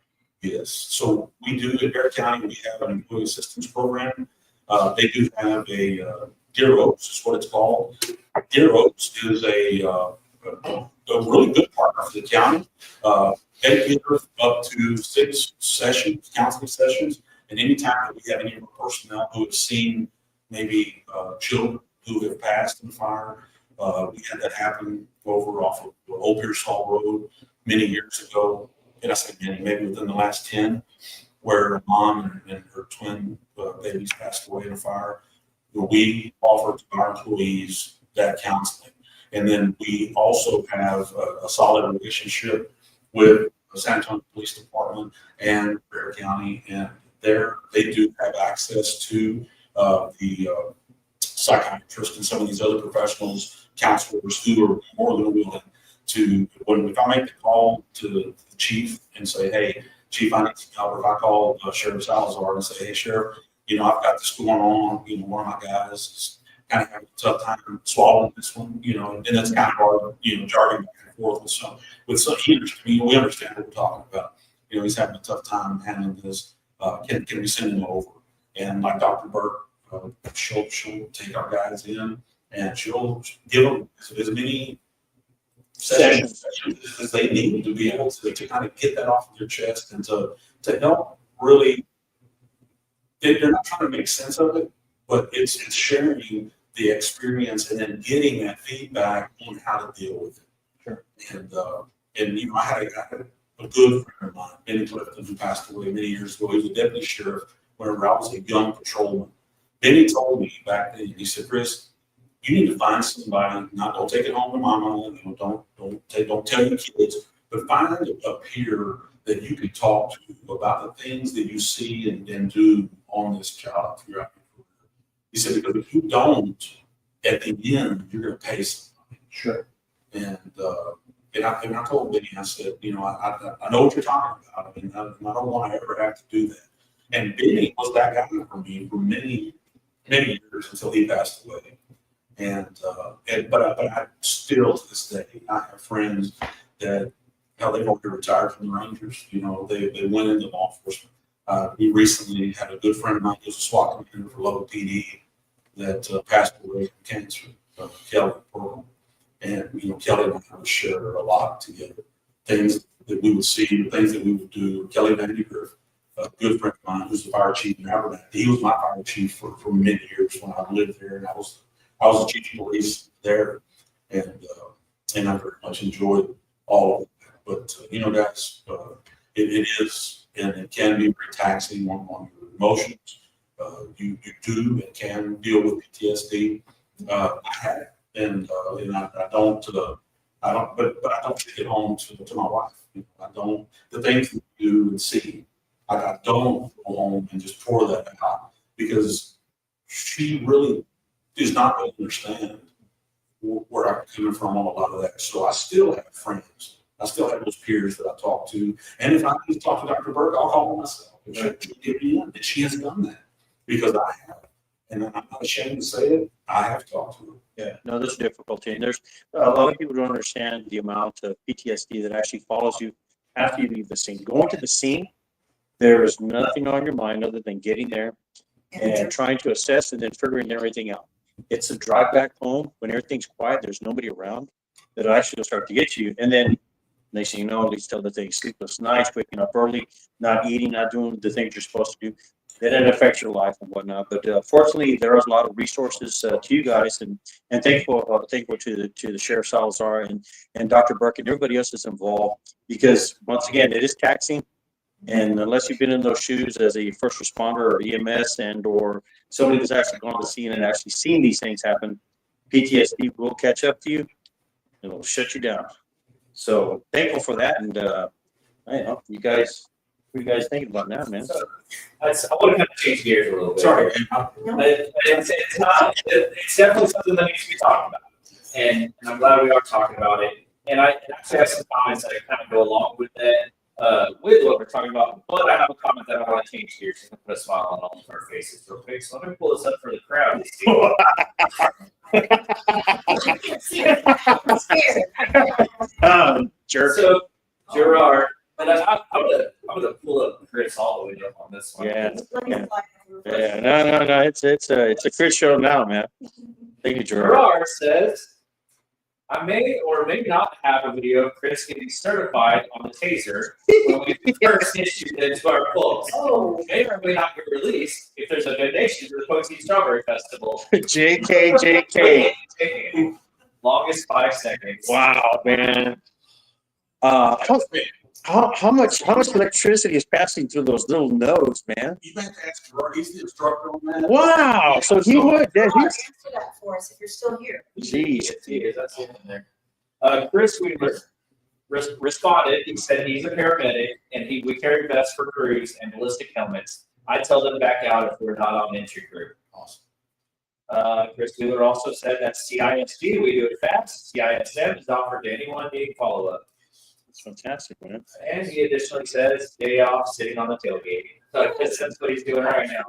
Yes, so we do in Bear County, we have an employee assistance program. They do have a Dear Oaks is what it's called. Dear Oaks is a a really good partner for the county. They give up to 6 sessions, counseling sessions, and anytime that we have any of our personnel who have seen maybe children who have passed in the fire, we had that happen over off of Old Pearsall Road many years ago, and I say many, maybe within the last 10, where a mom and her twin babies passed away in a fire. We offer to our employees that counseling. And then we also have a solid relationship with the San Antonio Police Department and Bear County, and they do have access to the psychiatrists and some of these other professionals, counselors who are more than willing to, if I make the call to the chief and say, hey, chief, I need some help, or if I call Sheriff Salazar and say, hey, Sheriff, I've got this going on, one of my guys is kind of having a tough time swallowing this one, and that's kind of hard, jargon back and forth with some, we understand what we're talking about. He's having a tough time handling this. Can we send him over? And like Dr. Burke, she'll take our guys in and she'll give them as many sessions as they need to be able to kind of get that off of their chest and to help really. They're not trying to make sense of it, but it's sharing the experience and then getting that feedback on how to deal with it. Sure. And I had a good friend of mine, Benny Clifton, who passed away many years ago. He was a deputy sheriff whenever I was a young patrolman. Benny told me back then, he said, Chris, you need to find somebody, don't take it home to mama, don't tell your kids, but find a peer that you can talk to about the things that you see and do on this job throughout your career. He said, because if you don't, at the end, you're going to pay somebody. Sure. And I told Benny, I said, I know what you're talking about, and I don't want to ever have to do that. And Benny was that guy for me for many, many years until he passed away. But I still to this day, I have friends that they've already retired from the Rangers. They went into law enforcement. We recently had a good friend of mine who was a SWAT commander for Lopez PD that passed away from cancer, Kelly Pearl. And Kelly and I would share a lot together. Things that we would see, things that we would do. Kelly Vandergriff, a good friend of mine who's the fire chief in Aberdeen. He was my fire chief for many years when I lived there, and I was the chief of police there, and I very much enjoyed all of it. But guys, it is and it can be very taxing on your emotions. You do and can deal with PTSD. I had it, and I don't take it home to my wife. I don't, the things that you do and see, I don't go home and just pour that out, because she really does not really understand where I'm coming from on a lot of that. So I still have friends. I still have those peers that I talk to. And if I need to talk to Dr. Burke, I'll call her myself. And she'll give me in. And she has done that because I have. And I'm not ashamed to say it. I have talked to her. Yeah, no, there's difficulty. And there's a lot of people don't understand the amount of PTSD that actually follows you after you leave the scene. Going to the scene, there is nothing on your mind other than getting there and trying to assess and then figuring everything out. It's a drive back home when everything's quiet, there's nobody around, that'll actually start to get you. And then next thing you know, these tell the things, sleepless nights, waking up early, not eating, not doing the things you're supposed to do. Then it affects your life and whatnot. But fortunately, there is a lot of resources to you guys, and thankful to the Sheriff Salazar and Dr. Burke and everybody else that's involved, because once again, it is taxing. And unless you've been in those shoes as a first responder or EMS or somebody that's actually gone to the scene and actually seen these things happen, PTSD will catch up to you. It'll shut you down. So thankful for that. And I know you guys, what are you guys thinking about now, man? I want to kind of change gears a little bit. Sorry. It's definitely something that needs to be talked about. And I'm glad we are talking about it. And I actually have some comments that kind of go along with that. With what we're talking about, but I have a comment that I want to change here so I can put a smile on all of our faces real quick. So let me pull this up for the crowd to see. Jerk. So Gerard, and I'm gonna pull up Chris all the way up on this one. Yeah. No. It's a Chris show now, man. Thank you, Gerard. Gerard says, I may or may not have a video of Chris getting certified on the taser when we first issued it to our folks. Oh, May or may not get released if there's a donation to the Poteet Strawberry Festival. JK. Longest 5 seconds. Wow, man. How much electricity is passing through those little nodes, man? You meant to ask Gerard, he's the instructor on that. Wow, so he would, yeah, Gerard, answer that for us if you're still here. geez. He is, that's it in there. Chris Weaver responded, he said he's a paramedic and we carry vests for crews and ballistic helmets. I tell them back out if we're not on entry crew. Awesome. Chris Wheeler also said that CISG, we do it fast. CISM is offered to anyone needing follow-up. That's fantastic, man. And he additionally says day off sitting on the tailgate. So that's what he's doing right now.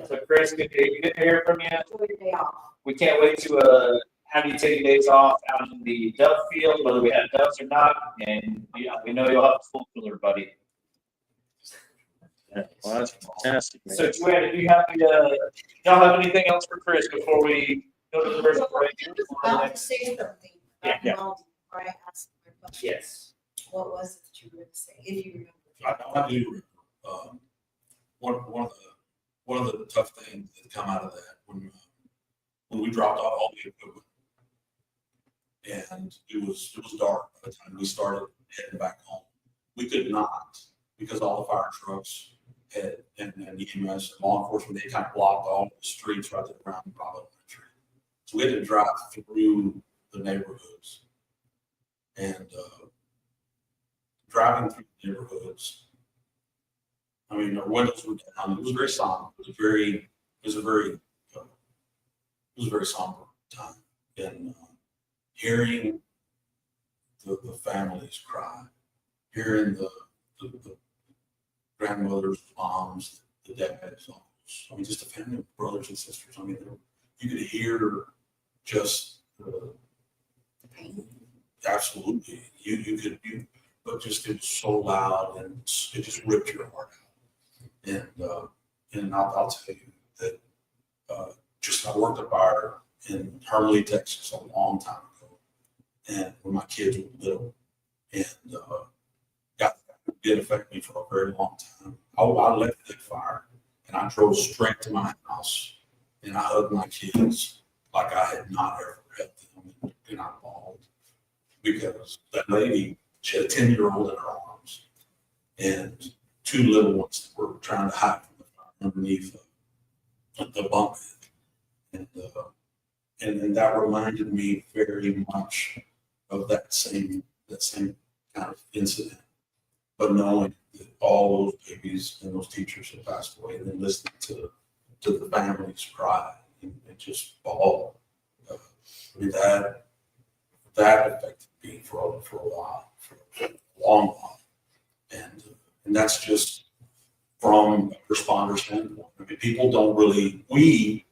So Chris, good to hear from you. Enjoy your day off. We can't wait to have you take days off out in the dove field, whether we have doves or not. And yeah, we know you'll have a full cooler, buddy. Yeah, well, that's fantastic, man. So Joanna, do you have y'all have anything else for Chris before we go to the first break? I'll just say something. Yeah. Before I ask my question. Yes. What was it that you were going to say, if you remember? I do. One of the tough things that come out of that when we dropped off all the equipment, and it was dark by the time we started heading back home. We could not, because all the fire trucks and EMS and law enforcement, they kind of blocked all the streets right there around the Bravo country. So we had to drive through the neighborhoods, and driving through the neighborhoods, I mean, our windows were down. It was very somber. It was a very somber time. And hearing the families cry, hearing the grandmothers, moms, the dads, uncles, I mean, just the family of brothers and sisters. I mean, you could hear just absolutely. But just it was so loud and it just ripped your heart out. And I'll tell you that just I worked a fire in Harley, Texas a long time ago, and when my kids were little, and did affect me for a very long time. I left that fire and I drove straight to my house and I hugged my kids like I had not ever had them, and I bawled because that lady, she had a 10-year-old in her arms and 2 little ones that were trying to hide from the fire underneath the bunk bed. And that reminded me very much of that same kind of incident. But knowing that all those babies and those teachers had passed away, and then listening to the families cry and just bawl, I mean, that affected me for a while, for a long while. And that's just from a responder standpoint. I mean, people don't really, we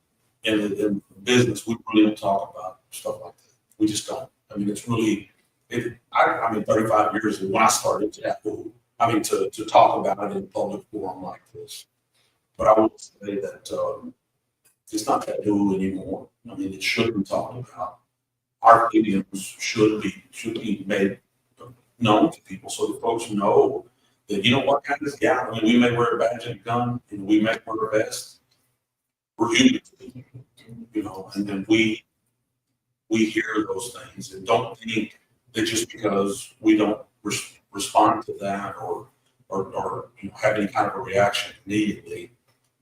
in the business, we really don't talk about stuff like that. We just don't. I mean, it's really, I mean, 35 years ago when I started to talk about it in public forum like this. But I would say that it's not that new anymore. I mean, it should be talked about. Our idioms should be made known to people so that folks know that, you know what, guys, yeah, I mean, we may wear a badge and a gun, and we may wear a vest. We're human, you know, and then we hear those things and don't think that just because we don't respond to that or you know, have any kind of a reaction immediately,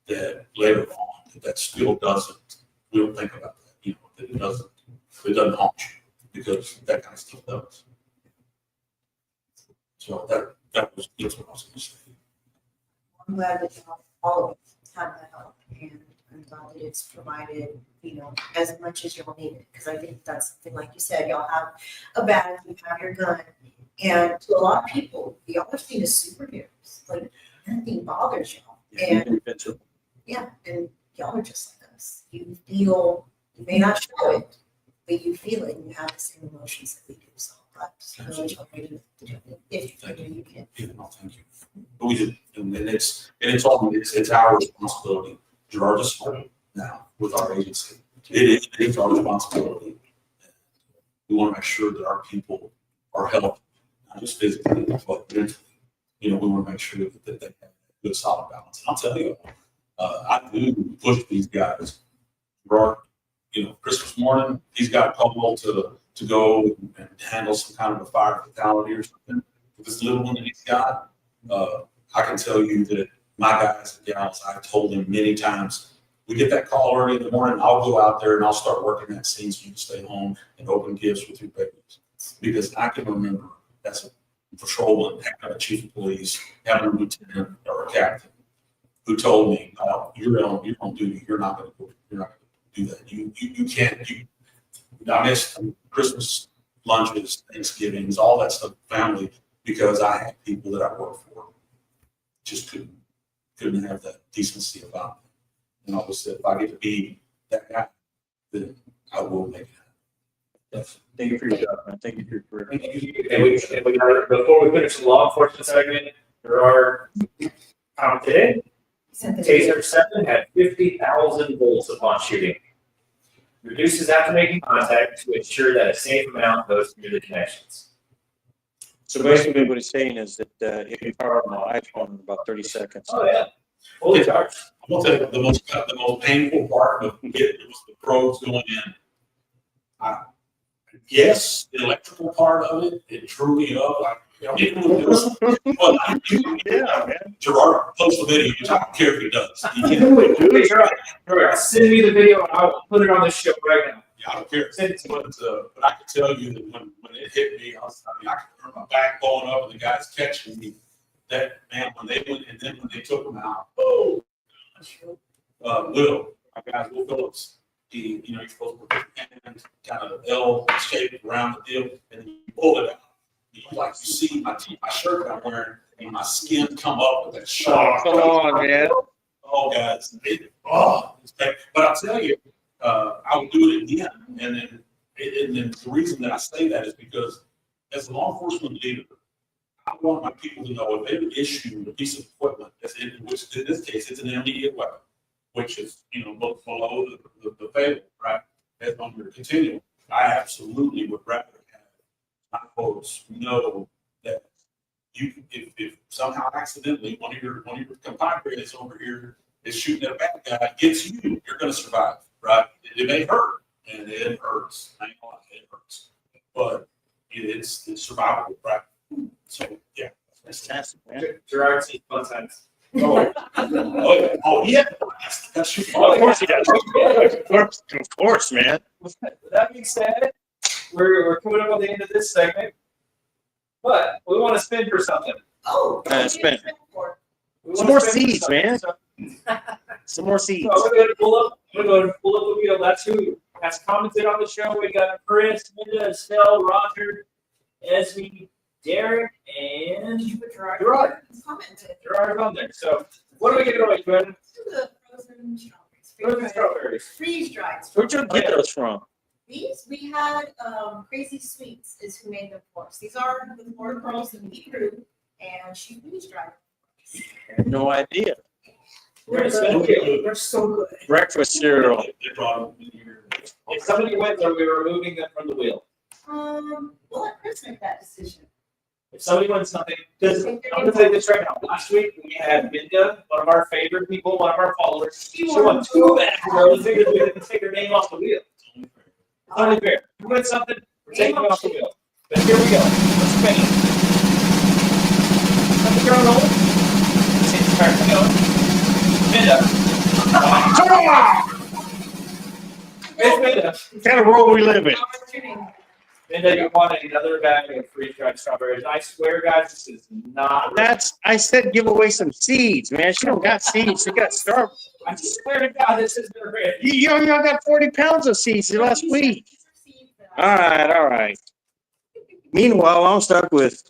that later on that still doesn't, we don't think about that, you know, that it doesn't haunt you, because that kind of stuff does. So that's what I was going to say. I'm glad that all of us have that help, and I'm glad that it's provided, you know, as much as y'all need it, because I think that's something, like you said, y'all have a badge, you have your gun, and to a lot of people, y'all are seen as superheroes, like nothing bothers y'all, and yeah, and y'all are just like us. You feel, you may not show it, but you feel it, and you have the same emotions that we do. So I'm really trying to do it. If you do, you can. Yeah, no, thank you. But we did, and it's our responsibility. Gerard is starting now with our agency. It is our responsibility. We want to make sure that our people are healthy, not just physically, but mentally. You know, we want to make sure that they have a good, solid balance. And I'll tell you, I do push these guys. You know, Christmas morning, he's got a call to go and handle some kind of a fire fatality or something. With this little one that he's got, I can tell you that my guys and gals, I've told them many times, we get that call early in the morning, I'll go out there and I'll start working that scene so you can stay home and open gifts with your babies. Because I can remember as a patrolman, having a chief of police, having a lieutenant or a captain who told me, oh, you're on duty, you're not going to do that. You can't. I missed Christmas lunches, Thanksgivings, all that stuff, family, because I had people that I worked for just couldn't have that decency about me. And I always said, if I get to be that guy, then I will make it happen. Yes. Thank you for your job, man. Thank you for your career. And we got, before we finish the law enforcement segment, there are today. Taser 7 had 50,000 volts upon shooting. Reduces after making contact to ensure that a safe amount goes through the connections. So basically what he's saying is that if you power on my iPhone in about 30 seconds. Oh, yeah. Fully charged. I will tell you the most painful part of getting was the probes going in. Yes, the electrical part of it, it drew me up. Gerard, post the video. I don't care if he does. Send me the video and I will put it on the show right now. Yeah, I don't care. But I can tell you that when it hit me, I can remember my back blowing up and the guys catching me. That man, when they went and then when they took him out, Will, our guy Will Phillips, he's supposed to put his hand kind of L shape around the deal, and then you pull it out. You see my shirt that I'm wearing, and my skin come up with that sharp. Come on, man. Oh, guys. But I'll tell you, I would do it again. And then the reason that I say that is because as a law enforcement leader, I want my people to know if they issue a piece of equipment, which in this case, it's an immediate weapon, which is, below the fatal, right? That's under continuum. I absolutely would rather have my folks know that if somehow accidentally one of your compadres over here is shooting at a bad guy, gets you, you're going to survive, right? It may hurt, and it hurts. I ain't gonna lie, it hurts, but it's survivable, right? So yeah, Fantastic, man. Gerard sees fun times. Oh yeah. That's Of course he does. Of course, man. That being said, we're coming up on the end of this segment, but we want to spin for something. Oh. Spin. We Some wanna more spin for seeds, something. man. So Some more seeds. we're going to pull up the wheel. That's who has commented on the show. We got Chris, Linda, Estelle, Roger, Esme, Derek, and Gerard. Gerard's on there. So what do we get away with? The frozen strawberries. Frozen strawberries. Freeze-dried. Where'd you get those from? These, we had Crazy Sweets is who made them for us. These are the Florida Pearls that we grew, and she freeze-dried. I had no idea. We're so good. They're so good. Breakfast cereal. They brought them in here. If somebody wins, are we removing them from the wheel? We'll let Chris make that decision. If somebody wins something, because I'm going to tell you this right now. Last week, we had Minda, one of our favorite people, one of our followers. She won 2 bags. We figured we didn't take her name off the wheel. It's only fair. If you win something, we're taking it off the wheel. But here we go. Let's spin it. Let the girl roll. See, it's fair. Minda. It's Minda. What kind of world we live in? Minda, you want another bag of freeze-dried strawberries. I swear, guys, this is not. I said give away some seeds, man. She don't got seeds. She got strawberries. I swear to God, this isn't real. You got 40 pounds of seeds last week. All right. Meanwhile, I'm stuck with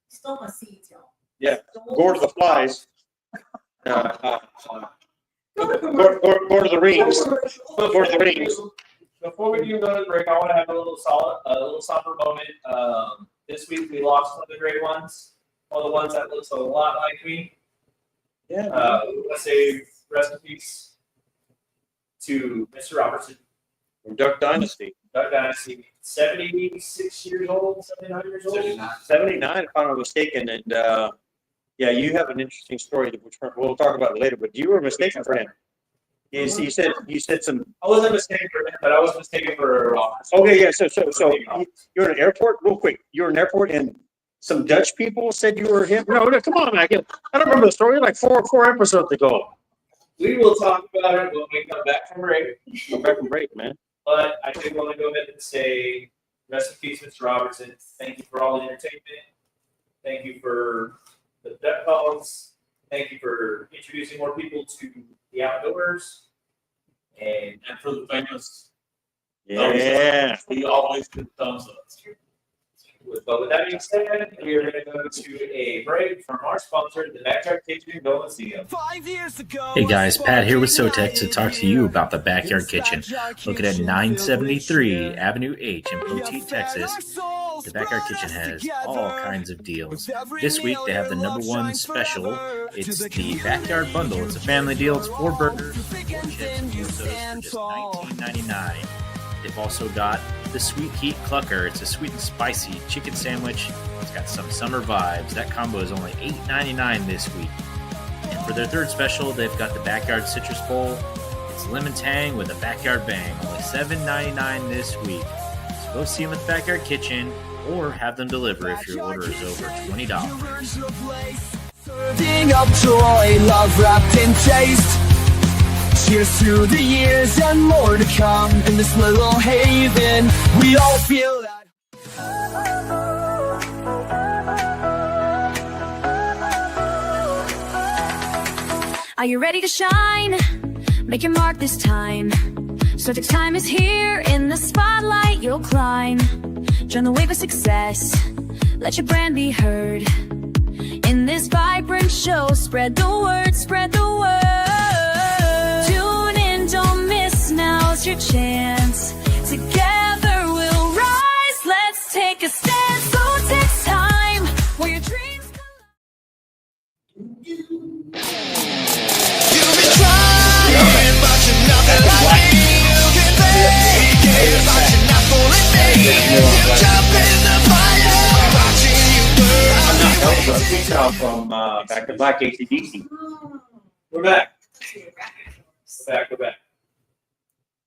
Stole my seeds, y'all. Yeah, Gore to the Flies. Gore to the Rings. Gore to the Rings. Before we do go to break, I want to have a little somber moment. This week we lost one of the great ones, one of the ones that looks a lot like me. Yeah. Let's say rest in peace to Mr. Robertson. From Duck Dynasty. Duck Dynasty, 76 years old, 79 years old. 79, if I'm not mistaken, and, yeah, you have an interesting story that we'll talk about later, but you were mistaken for him. You said some, I wasn't mistaken for him, but I was mistaken for okay, yeah, so you're in an airport, real quick, you're in an airport and some Dutch people said you were him? No, come on, I don't remember the story, like four episodes ago. We will talk about it when we come back from break. Come back from break, man. But I do want to go ahead and say, rest in peace, Mr. Robertson. Thank you for all the entertainment. Thank you for the duck calls. Thank you for introducing more people to the outdoors. And for the famous, Yeah. we always get thumbs up. But with that being said, we are going to go to a break from our sponsor, the Backyard Kitchen. Go and see them. Hey guys, Pat here with SoTex to talk to you about the Backyard Kitchen. Located at 973 Avenue H in Poteet, Texas. The Backyard Kitchen has all kinds of deals. This week they have the #1 special. It's the Backyard Bundle. It's a family deal. It's 4 burgers, 4 chips, 4 sodas for just $19.99. They've also got the Sweet Heat Clucker. It's a sweet and spicy chicken sandwich. It's got some summer vibes. That combo is only $8.99 this week. And for their 3rd special, they've got the Backyard Citrus Bowl. It's lemon tang with a backyard bang. Only $7.99 this week. So go see them at the Backyard Kitchen or have them deliver if your order is over $20. Serving up joy, love wrapped in taste. Cheers to the years and more to come. In this little haven, we all feel that. Are you ready to shine? Make your mark this time. SoTex time is here. In the spotlight, you'll climb. Join the wave of success. Let your brand be heard. In this vibrant show, spread the word, spread the word. Tune in, don't miss, now's your chance. Together we'll rise, let's take a stand. SoTex time, where your dreams You've been trying, but you're nothing like me. You can make it, but you're not fooling me. You jump in the fire, watching you burn. From Back to Black AC/DC. We're back. We're back.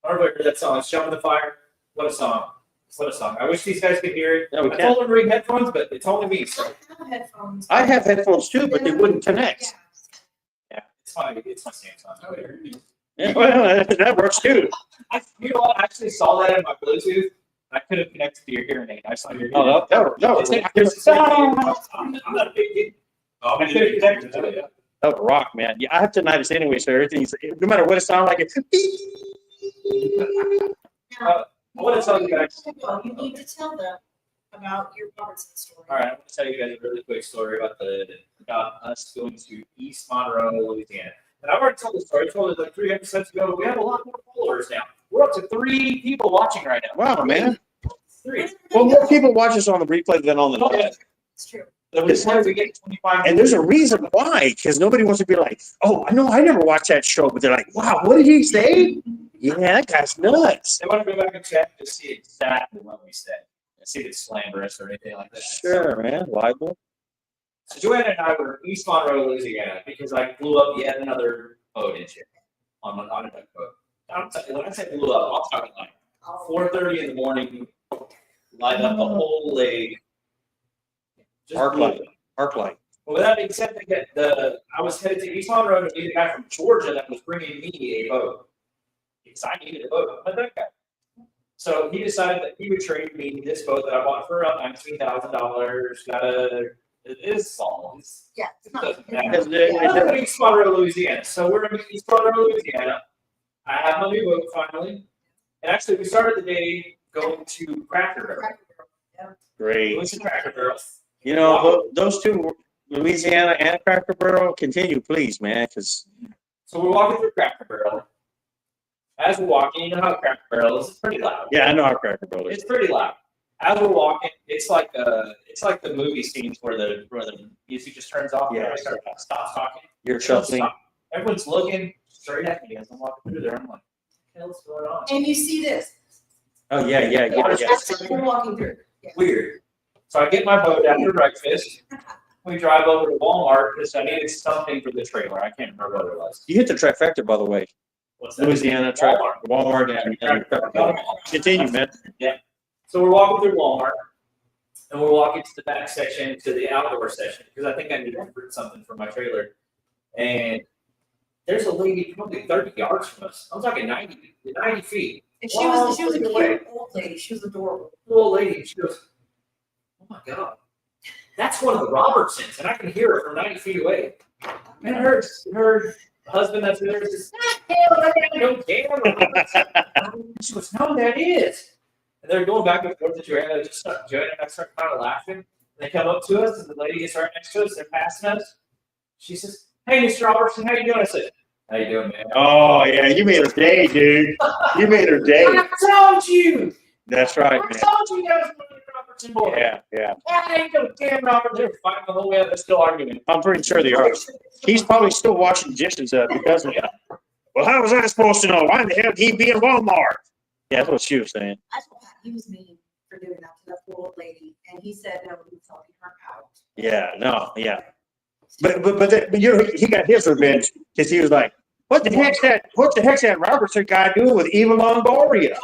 I don't know if you heard that song. It's Jump in the Fire. What a song. What a song. I wish these guys could hear it. No, we I can't. told them to bring headphones, but it's only me. So I have headphones. I have headphones too, but they wouldn't connect. yeah, it's my Samsung. Yeah, well, that works too. You know what? I actually saw that in my Bluetooth. I could have connected to your hearing aid. I saw your hearing Oh, aid. I'm not a big deal. Oh, I could have connected to it. That would rock, man. Yeah, I have tinnitus anyway, so everything's, no matter what it sounds like, it's. I want to tell you guys. You need to tell them about your Robertson story. All right, I'm going to tell you guys a really quick story about us going to East Monroe, Louisiana. And I've already told the story. I told it like 3 episodes ago, but we have a lot more followers now. We're up to 3 people watching right now. Wow, man. 3. Well, more people watch us on the replay than on the net. It's true. We get 25. And there's a reason why, because nobody wants to be like, oh, I know, I never watched that show, but they're like, wow, what did he say? Yeah, that guy's nuts. They want to go back and check to see exactly what we said. And see if it's slanderous or anything like that. Sure, man, libel. So Joanna and I were in East Monroe, Louisiana, because I blew up yet another boat engine on a duck boat. When I say blew up, I'm talking like 4:30 in the morning, light up the whole lake. Just Arc blew light. it. Arc light. Well, with that being said, I was headed to East Monroe to meet a guy from Georgia that was bringing me a boat. Because I needed a boat. I'm a duck guy. So he decided that he would trade me this boat that I bought for around $19,000. It is small. Yeah, it's not. Doesn't matter. We're in East Monroe, Louisiana. So we're in East Monroe, Louisiana. I have my new boat finally. And actually, we started the day going to Cracker Barrel. Great. What's Cracker Barrel? You know, those two, Louisiana and Cracker Barrel, continue, please, man, because. So we're walking through Cracker Barrel. As we're walking, you know how Cracker Barrel is. It's pretty loud. Yeah, I know how Cracker Barrel is. It's pretty loud. As we're walking, it's like the movie scenes where the music just turns off. Yeah. Everybody stops talking. You're shuffling. Everyone's looking straight at me as I'm walking through there. I'm like, what the hell's going on? And you see this. Oh, yeah. We're walking through. Yeah. Weird. So I get my boat after breakfast. We drive over to Walmart because I needed something for the trailer. I can't remember what it was. You hit the trifecta, by the way. What's that? Louisiana, Walmart, and continue, man. So we're walking through Walmart and we're walking to the back section, to the outdoor section, because I think I need to print something for my trailer. And there's a lady probably 30 yards from us. I'm talking 90 feet. And she was a Wow, cute old lady. She was adorable. Little lady, and she goes, "Oh my God, that's one of the Robertsons," and I can hear it from 90 feet away. And her husband that's there says, "I don't care." She goes, "No, that is." And they're going back and forth to Joanna. They just start, Joanna and I start kind of laughing. They come up to us, and the lady gets right next to us. They're passing us. She says, "Hey, Mr. Robertson, how you doing?" I said, "How you doing, man?" Oh, yeah, you made her day, dude. You made her day. I told you. That's right, I man. told you that was one of the Robertson boys. Yeah. I ain't no damn Robert. They were fighting the whole way. They're still arguing. I'm pretty sure they are. He's probably still washing dishes because of it. Well, how was I supposed to know? Why in the hell did he be in Walmart? Yeah, that's what she was saying. That's what he was mean for doing that to that poor old lady. And he said no, he was helping her out. Yeah. But you know, he got his revenge because he was like, what the heck's that Robertson guy doing with Eva Longoria?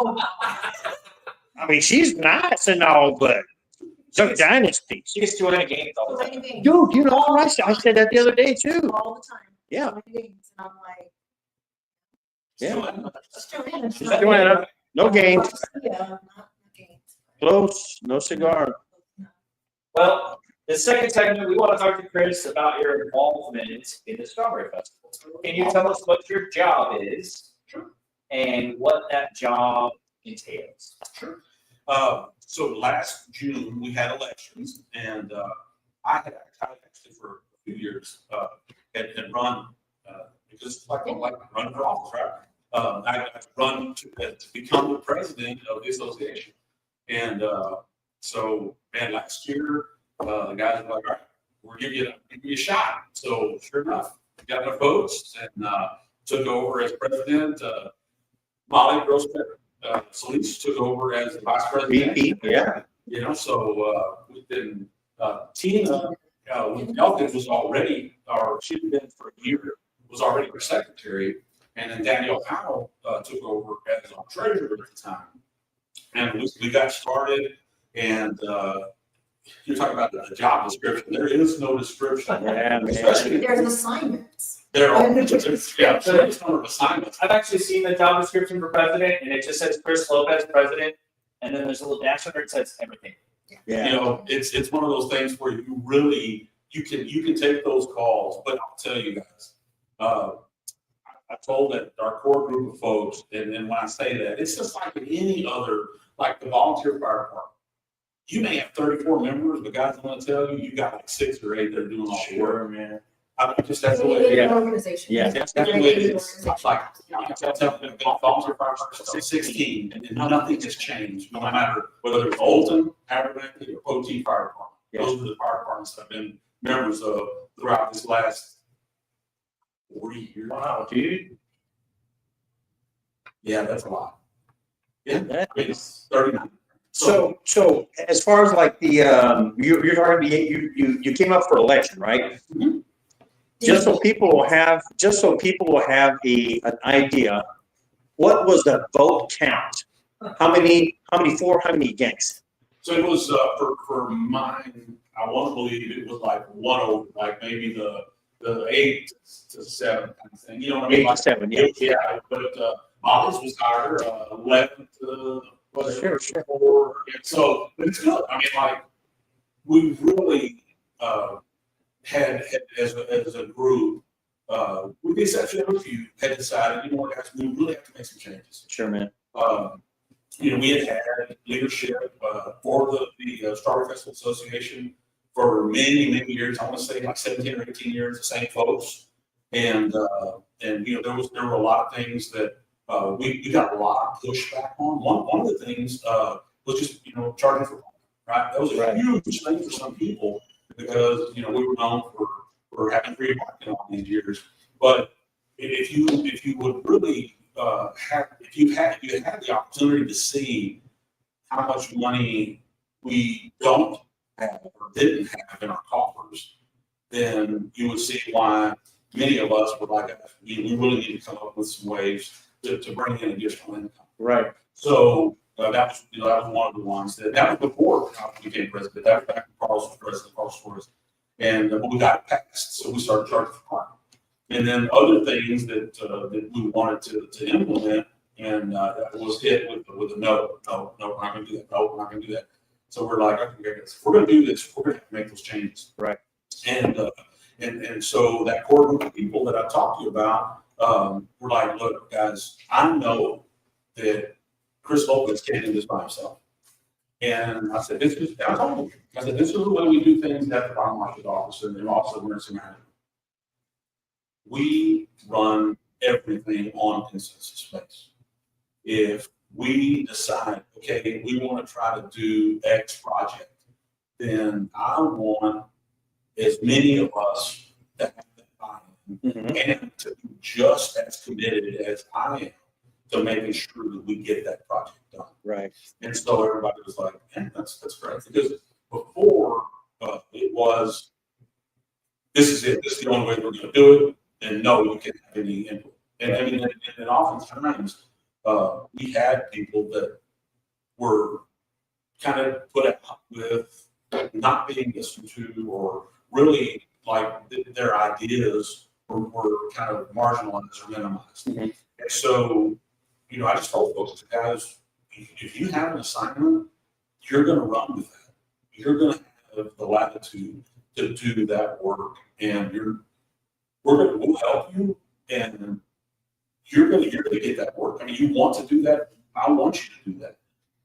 I mean, she's nice and all, but some dynasty. She gets Joanna games all the time. Dude, you know, I said that the other day too. All the time. Yeah. And I'm like, Yeah. just Joanna. Just Joanna. No games. Yeah, not games. Close, no cigar. Well, the second segment, we want to talk to Chris about your involvement in the Strawberry Festival. Can you tell us what your job is and what that job entails? Sure. So last June, we had elections, and I had actually for a few years had run, because it's like run for office, right? I run to become the president of the association. And so, man, last year, the guys were like, all right, we'll give you a shot. So sure enough, got enough votes and took over as president. Molly Solis took over as the vice president. VP, yeah. You know, so we've been, Tina, when Elkins was already, or she'd been for a year, was already our secretary. And then Danielle Powell took over as our treasurer at the time. And we got started, and you're talking about the job description. There is no description. Yeah, Especially There's assignments. there are, yeah, so there's no assignments. I've actually seen the job description for president, and it just says Chris Lopez, president, and then there's a little dash under it that says everything. You know, it's one of those things where you really, you can take those calls, but I'll tell you guys, I told that our core group of folks, and when I say that, it's just like any other, like the volunteer fire department. You may have 34 members, but guys, I'm gonna tell you, you got like 6 or 8 that are doing all the work. Man. I mean, just that's the way it is. Organization. Yeah. That's the way it is. It's like, you know, I tell them, volunteer fire department, 16, and nothing has changed, no matter whether it's Olton, Abernathy, or Poteet Fire Department. Those are the fire departments I've been members of throughout this last 40 years. Wow, dude. Yeah, that's a lot. Yeah, That I mean, it's 39. So as far as like the you're talking you came up for election, right? Mhm. Just so people will have an idea, what was the vote count? How many for, how many against? So it was for mine, I want to believe it was like 1 over, like maybe the 8 to 7 kind of thing. You know what I mean? 8 to 7, yeah. Yeah, but Molly's was higher, 11 to Sure. 4. So, but it's good. I mean, like, we really had as a group, with the exception of a few, had decided, you know what, guys, we really have to make some changes. Sure, man. You know, we had leadership for the Strawberry Festival Association for many years. I want to say like 17 or 18 years, the same folks. And you know, there were a lot of things that we got a lot of pushback on. One of the things was just, you know, charging for parking, right? That was a huge thing for some people because, you know, we were known for having free parking all these years. But if you would really if you had the opportunity to see how much money we don't have or didn't have in our coffers, then you would see why many of us were like, we really need to come up with some ways to bring in additional income. Right. So that was, that was one of the ones that was before I became president. That was back when Carlos was president, Carlos Flores. And we got it passed, so we started charging for parking. And then other things that we wanted to implement, and that was hit with a no, we're not going to do that. No, we're not going to do that. So we're like, okay, if we're going to do this, we're going to have to make those changes. Right. And so that core group of people that I talked to you about, were like, look, guys, I know that Chris Lopez can't do this by himself. And I said, this is the way we do things at the fire marshal's office and the office of emergency management. We run everything on consensus base. If we decide, okay, we want to try to do X project, then I want as many of us that have that buy-in and to be just as committed as I am to making sure that we get that project done. Right. And so everybody was like, yeah, that's great. Because before it was, this is it, this is the only way we're going to do it, and no, you can't have any input. And I mean, and oftentimes we had people that were kind of put out with not being listened to, or really like their ideas were kind of marginalized or minimized. And so, you know, I just told folks, guys, if you have an assignment, you're going to run with that. You're going to have the latitude to do that work, and we'll help you, and you're going to get that work. I mean, you want to do that. I want you to do that.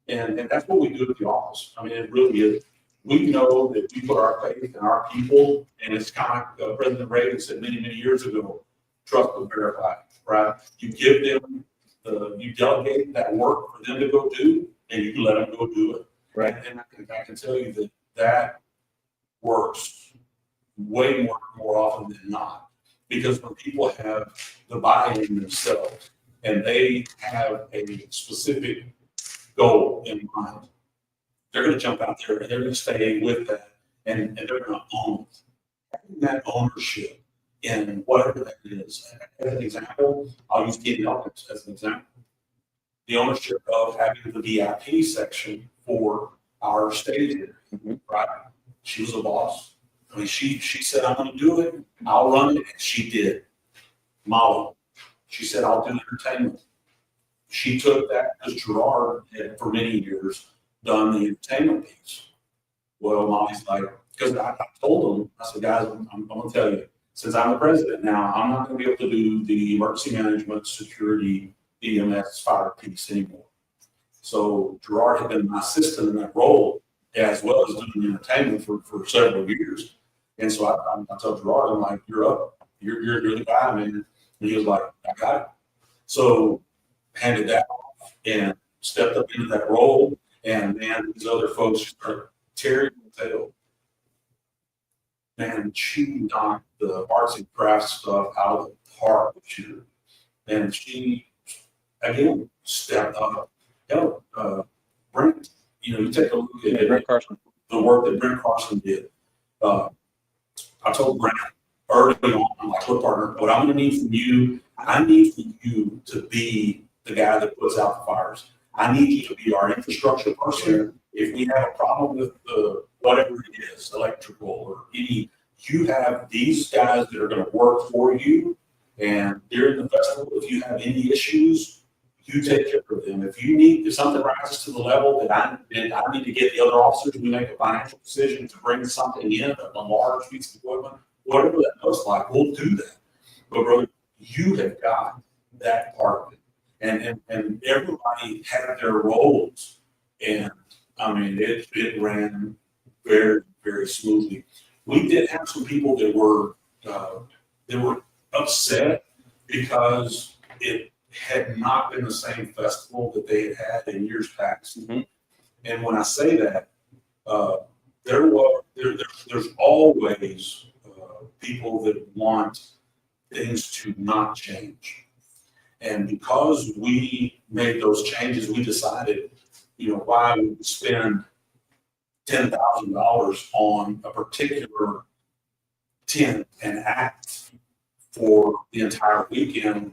And that's what we do at the office. I mean, it really is. We know that we put our faith in our people, and it's kind of like President Reagan said many, many years ago, trust but verify, right? You give them, you delegate that work for them to go do, and you let them go do it. Right. And I can tell you that works way more often than not, because when people have the buy-in themselves and they have a specific goal in mind, they're going to jump out there and they're going to stay with that, and they're going to own it. Having that ownership in whatever that is. As an example, I'll use Katie Elkins as an example. The ownership of having the VIP section for our stage area, right? She was a boss. I mean, she said, I'm going to do it. I'll run it. And she did. Molly, she said, I'll do entertainment. She took that because Gerard had for many years done the entertainment piece. Well, Molly's like, because I told them, I said, guys, I'm going to tell you, since I'm the president now, I'm not going to be able to do the emergency management, security, EMS, fire piece anymore. So Gerard had been my assistant in that role, as well as doing the entertainment for several years. And so I told Gerard, I'm like, you're up. You're the guy, man. And he was like, I got it. So handed that off and stepped up into that role. And man, these other folks started tearing the tail. Man, she knocked the arts and crafts stuff out of the park this year. And she, again, stepped up. Brent, you take a look at Brent Carson. The work that Brent Carson did. I told Brent early on, I'm like, look, partner, what I'm going to need from you, I need for you to be the guy that puts out the fires. I need you to be our infrastructure person. If we have a problem with whatever it is, electrical or any, you have these guys that are going to work for you. And during the festival, if you have any issues, you take care of them. If something rises to the level that I need to get the other officers, we make a financial decision to bring something in, a large piece of equipment, whatever that looks like, we'll do that. But brother, you have got that part of it. And everybody had their roles. And I mean, it ran very, very smoothly. We did have some people that were upset because it had not been the same festival that they had in years past. And when I say that, there's always people that want things to not change. And because we made those changes, we decided why would we spend $10,000 on a particular tent and act for the entire weekend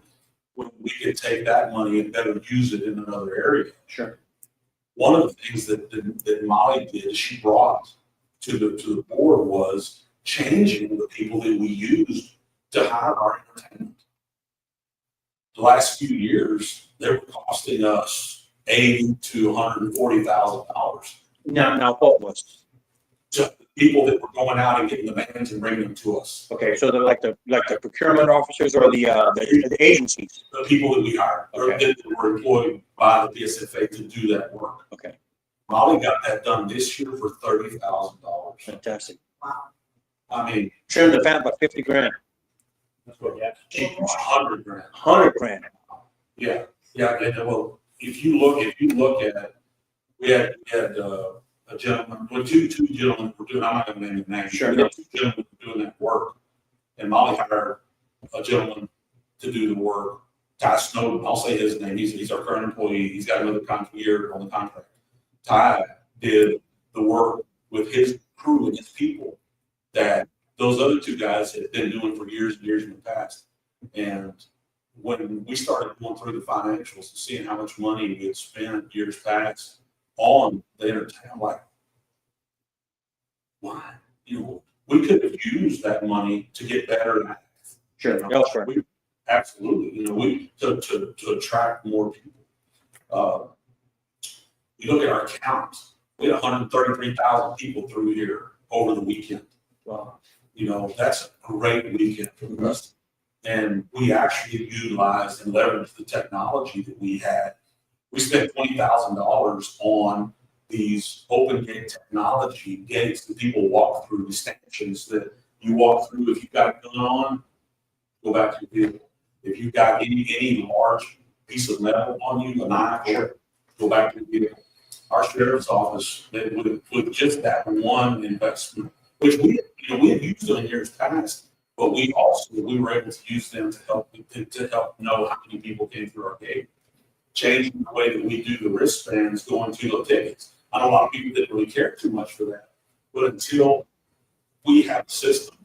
when we could take that money and better use it in another area? Sure. One of the things that Molly did, she brought to the board was changing the people that we used to hire our entertainment. The last few years, they were costing us $80,000 to $140,000. Now what was? Just the people that were going out and getting the bands and bringing them to us. Okay, so they're like the procurement officers or the agencies. The people that we hired, or Okay. that were employed by the PSFA to do that work. Okay, Molly got that done this year for $30,000. fantastic. I mean, Trim the fat by 50 grand, That's what you have. she used $100 grand. 100 grand. Yeah, and well, if you look at, we had a gentleman, well, two gentlemen were doing, I'm not gonna name his name. Sure. We had two gentlemen doing that work, and Molly hired a gentleman to do the work. Ty Snowden, I'll say his name, he's our current employee, he's got another year on the contract. Ty did the work with his crew and his people that those other two guys had been doing for years and years in the past. And when we started going through the financials and seeing how much money we had spent years past on the entertainment, I'm like, why? We could have used that money to get better at. Sure, elsewhere. Absolutely, to attract more people. You look at our count, we had 133,000 people through here over the weekend. Wow. That's a great weekend for us. And we actually utilized and leveraged the technology that we had. We spent $20,000 on these open gate technology gates that people walk through, the stanchions that you walk through. If you've got a gun on, go back to your vehicle. If you've got any large piece of metal on you, a knife, go back to your vehicle. Our sheriff's office, with just that one investment, which we had used them in years past, but we were able to use them to help know how many people came through our gate, changing the way that we do the wristbands going to the tickets. I know a lot of people didn't really care too much for that, but until we have a system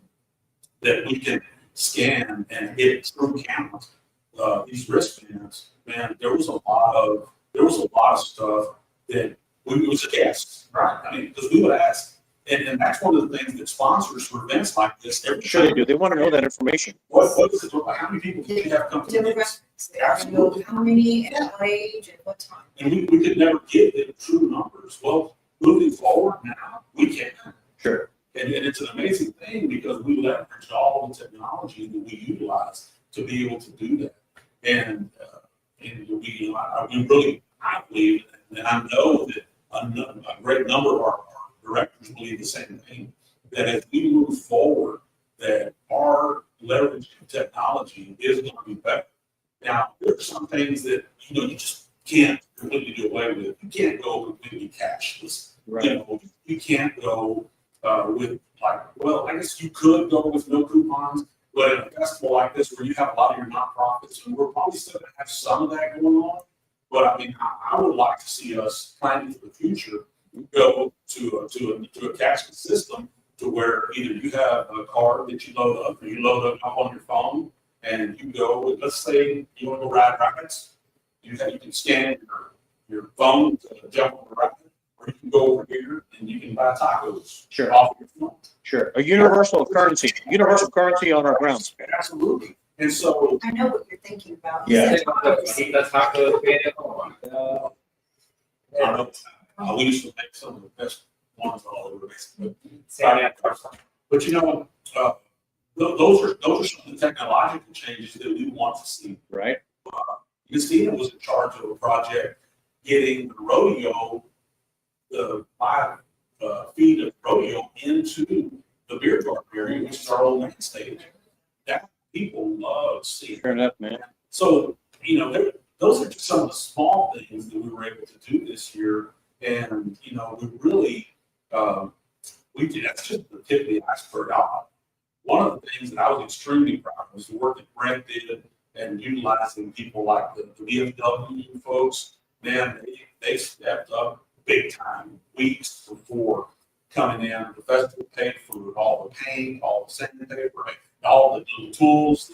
that we can scan and get true count, these wristbands, man, there was a lot of stuff that we was a guess, right? I mean, because we would ask. And that's one of the things that sponsors for events like this. Sure they do. They want to know that information. What is it? How many people did you have come to this? Demographics, how many, at what age, at what time? And we could never get the true numbers. Well, moving forward now, we can. Sure. And it's an amazing thing because we leveraged all the technology that we utilize to be able to do that. And I believe, and I know that a great number of our directors believe the same thing, that as we move forward, that our leverage of technology is going to be better. Now, there are some things that, you just can't completely do away with. You can't go completely cashless. Right. You can't go with I guess you could go with no coupons, but in a festival like this where you have a lot of your nonprofits, and we're probably still going to have some of that going on. But I mean, I would like to see us planning for the future go to a cashless system to where either you have a card that you load up or you load up on your phone and you go, let's say you want to go ride rapids, you can scan your phone to jump on the rapid, or you can go over here and you can buy tacos off your phone. Sure. A universal currency on our grounds. Absolutely. And so I know what you're thinking about. Yeah. That's tacos made at home. we used to make some of the best ones all over the place. But those are some of the technological changes that we want to see. Right. Christina was in charge of a project getting the rodeo, the 5 feet of rodeo into the beer garden area, which is our old main stage. That people love seeing. Fair enough, man. So, those are just some of the small things that we were able to do this year. And, we really, that's just the tip of the iceberg. One of the things that I was extremely proud of was the work that Brent did and utilizing people like the VFW folks man, they stepped up big time, weeks before coming in. The festival paid for all the paint, all the sandpaper, all the little tools,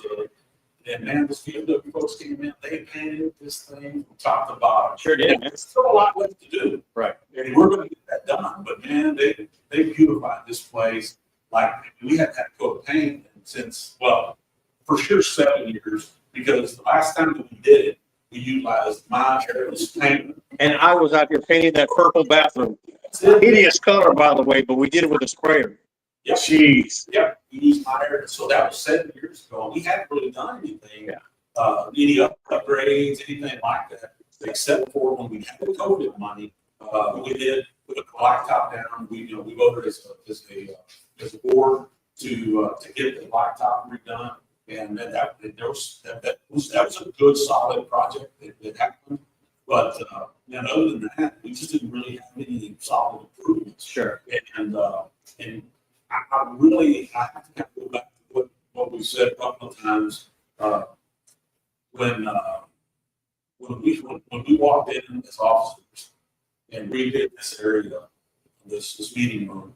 and man, this VFW folks came in, they painted this thing from top to bottom. Sure did, man. There's still a lot left to do. Right. And we're gonna get that done, but man, they beautified this place. Like, we haven't had coat paint since, well, for sure 7 years, because the last time that we did it, we utilized my airless paint. And I was out here painting that purple bathroom. Hideous color, by the way, but we did it with a sprayer. Yep. Jeez. Yep, we used my air, so that was 7 years ago, and we hadn't really done anything. Any upgrades, anything like that, except for when we had the COVID money, we did put a blacktop down. We voted as a board to get the blacktop redone, and then that was a good solid project that happened. But then other than that, we just didn't really have any solid improvements. Sure. And I really have to go back to what we said a couple of times when we walked in as officers and redid this area, this meeting room.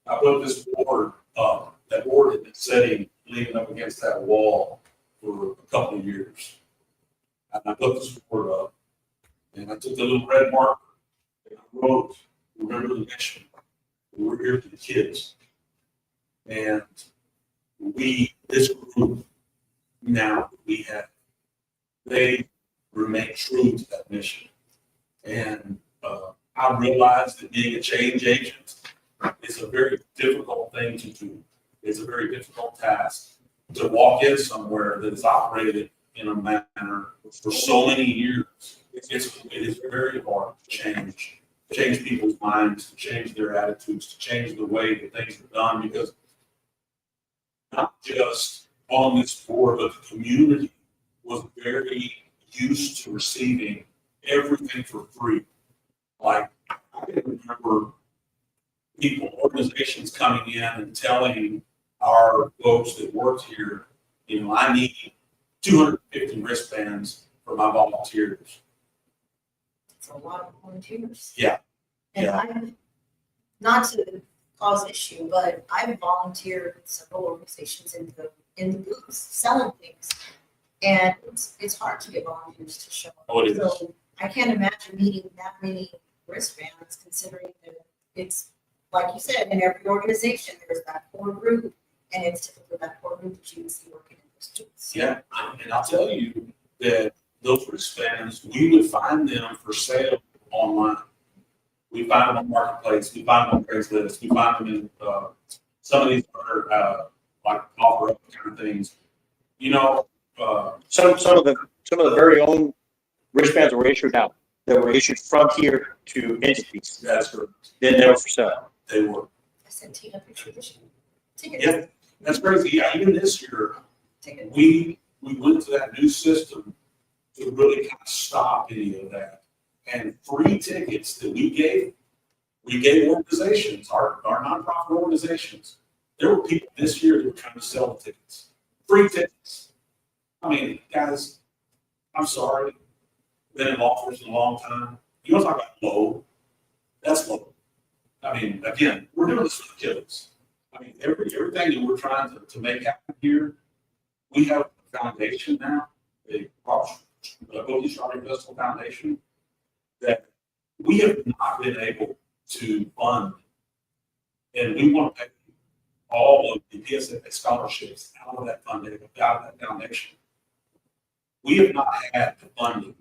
I put this board up. That board had been sitting, leaning up against that wall for a couple of years. And I put this board up, and I took the little red marker and I wrote, "Remember the mission. We're here for the kids." And this group now they remain true to that mission. And I realized that being a change agent is a very difficult thing to do. It's a very difficult task to walk in somewhere that is operated in a manner for so many years. It is very hard to change people's minds, to change their attitudes, to change the way that things are done, because not just on this board, but the community was very used to receiving everything for free. Like, I can remember organizations coming in and telling our folks that worked here, I need 250 wristbands for my volunteers. It's a lot of volunteers. Yeah. And Yeah. I've, not to cause issue, but I've volunteered with several organizations in the booths selling things. And it's hard to get volunteers to show up. Oh, it is. So I can't imagine needing that many wristbands, considering that it's, like you said, in every organization, there's that core group, and it's typically that core group that you would see working in those booths. Yeah, and I'll tell you that those wristbands, we would find them for sale online. We find them on Marketplace, we find them on Craigslist, we find them in some of these other like offer up kind of things. Some of the very own wristbands were issued out, that were issued from here to entities. That's correct. Then they were for sale. They were. I sent Tina a picture this year. Tickets. Yeah, that's crazy. Yeah, even this year, Tickets. we went to that new system to really kind of stop any of that. And free tickets that we gave organizations, our nonprofit organizations. There were people this year that were trying to sell the tickets. Free tickets. I mean, guys, I'm sorry. Been in law enforcement a long time. You want to talk about low? That's low. I mean, again, we're doing this for the kids. I mean, everything that we're trying to make happen here, we have a foundation now, the Poteet Strawberry Festival Foundation, that we have not been able to fund, and we want to pay all of the PSFA scholarships out of that funding, out of that foundation. We have not had the funding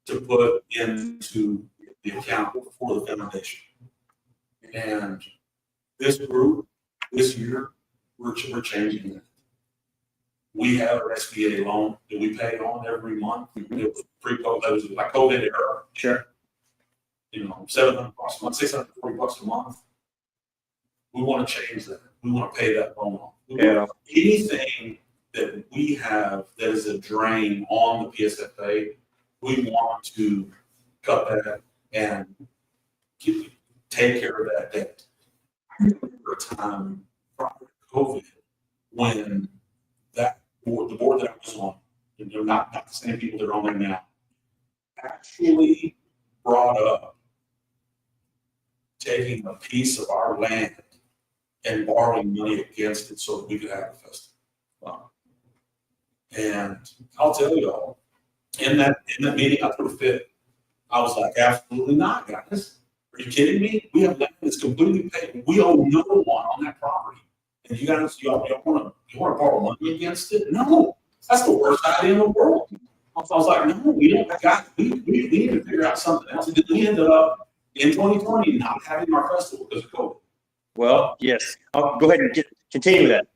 to put into the account for the foundation. And this group, this year, we're changing that. We have our SBA loan that we pay on every month. It was pre-COVID, that was like COVID era. Sure. $700 a month, $640 a month. We want to change that. We want to pay that loan off. Yeah. Anything that we have that is a drain on the PSFA, we want to cut that and take care of that debt. I remember a time prior to COVID when that board, the board that I was on, and they're not the same people that are on there now, actually brought up taking a piece of our land and borrowing money against it so that we could have a festival. Wow. And I'll tell y'all, in that meeting, I threw a fit. I was like, absolutely not, guys. Are you kidding me? We have land that's completely paid. We owe no one on that property. And you guys, y'all want to borrow money against it? No, that's the worst idea in the world. I was like, no, we don't got, we need to figure out something else. And then we ended up in 2020 not having our festival because of COVID. Well, yes, I'll go ahead and continue with that.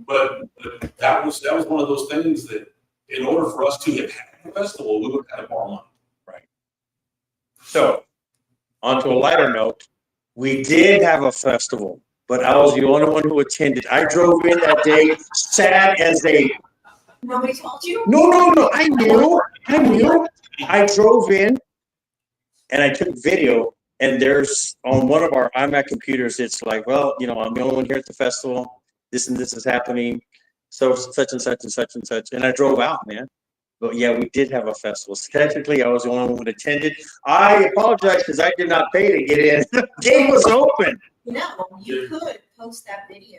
But that was one of those things that in order for us to have had a festival, we would have had to borrow money. Right. So, on to a lighter note, we did have a festival, but I was the only one who attended. I drove in that day, sad as a. Nobody told you? No, I knew. I drove in and I took video, and there's on one of our iMac computers, it's like, well, I'm the only one here at the festival. This and this is happening. So such and such and such and such. And I drove out, man. But yeah, we did have a festival. So technically, I was the only one who attended. I apologize because I did not pay to get in. The gate was open. You could post that video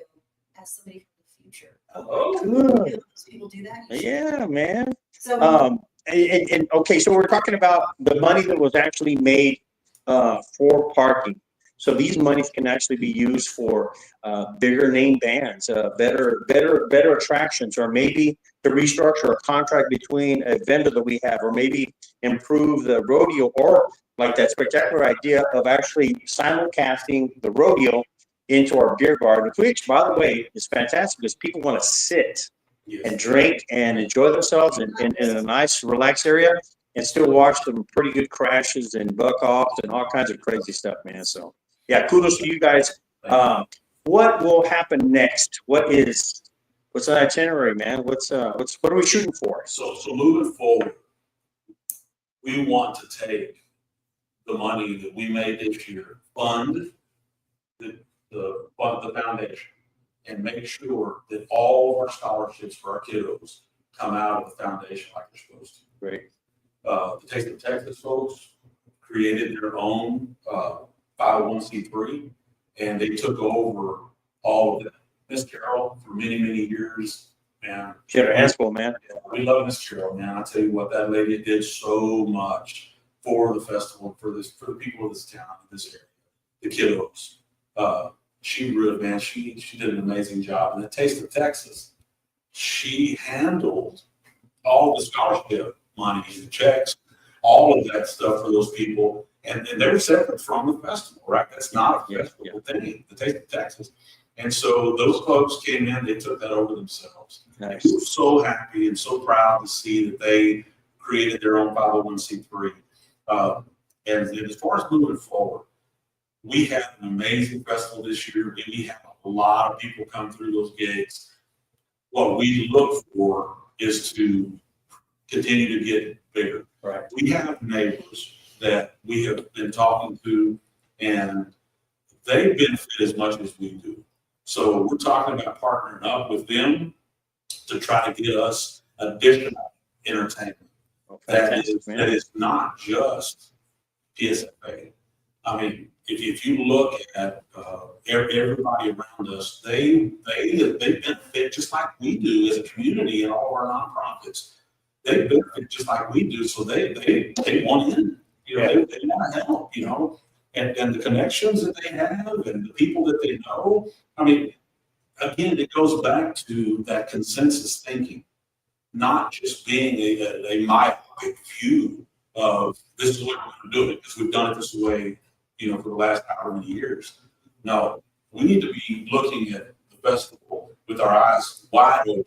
as somebody from the future. Oh, good. People do that. Yeah, man. So, and okay, so we're talking about the money that was actually made for parking. So these monies can actually be used for bigger name bands, better attractions, or maybe to restructure a contract between a vendor that we have, or maybe improve the rodeo, or like that spectacular idea of actually simulcasting the rodeo into our beer garden, which, by the way, is fantastic because people want to sit and drink and enjoy themselves in a nice, relaxed area and still watch some pretty good crashes and buck offs and all kinds of crazy stuff, man. So, yeah, kudos to you guys. What will happen next? What's the itinerary, man? What are we shooting for? So moving forward, we want to take the money that we made this year, fund the foundation, and make sure that all of our scholarships for our kiddos come out of the foundation like they're supposed to. Great. The Taste of Texas folks created their own 501c3, and they took over all of that. Miss Carol, for many, many years, man. She had her hands full, man. We love Miss Carol, man. I tell you what, that lady did so much for the festival, for the people of this town, this area, the kiddos. She really, man, she did an amazing job. And the Taste of Texas, she handled all the scholarship money, the checks, all of that stuff for those people. And they were separate from the festival, right? That's not a festival thing, the Taste of Texas. And so those folks came in, they took that over themselves. Nice. We were so happy and so proud to see that they created their own 501c3. And as far as moving forward, we had an amazing festival this year. We had a lot of people come through those gates. What we look for is to continue to get bigger. Right. We have neighbors that we have been talking to, and they benefit as much as we do. So we're talking about partnering up with them to try to get us additional entertainment. That is not just PSFA. I mean, if you look at everybody around us, they benefit just like we do as a community and all of our nonprofits. They benefit just like we do, so they want in. They want to help. And the connections that they have and the people that they know. I mean, again, it goes back to that consensus thinking, not just being a myopic view of this is what we're going to do it because we've done it this way, for the last however many years. No, we need to be looking at the festival with our eyes wide open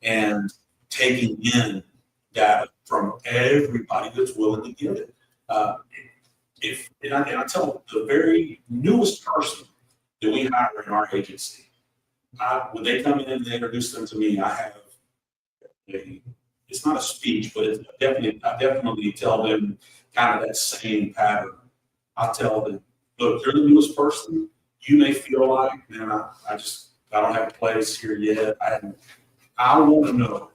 and taking in data from everybody that's willing to give it. And I tell the very newest person that we hire in our agency, when they come in and they introduce them to me, I have it's not a speech, but I definitely tell them kind of that same pattern. I tell them, look, you're the newest person. You may feel like, man, I don't have a place here yet. I want to know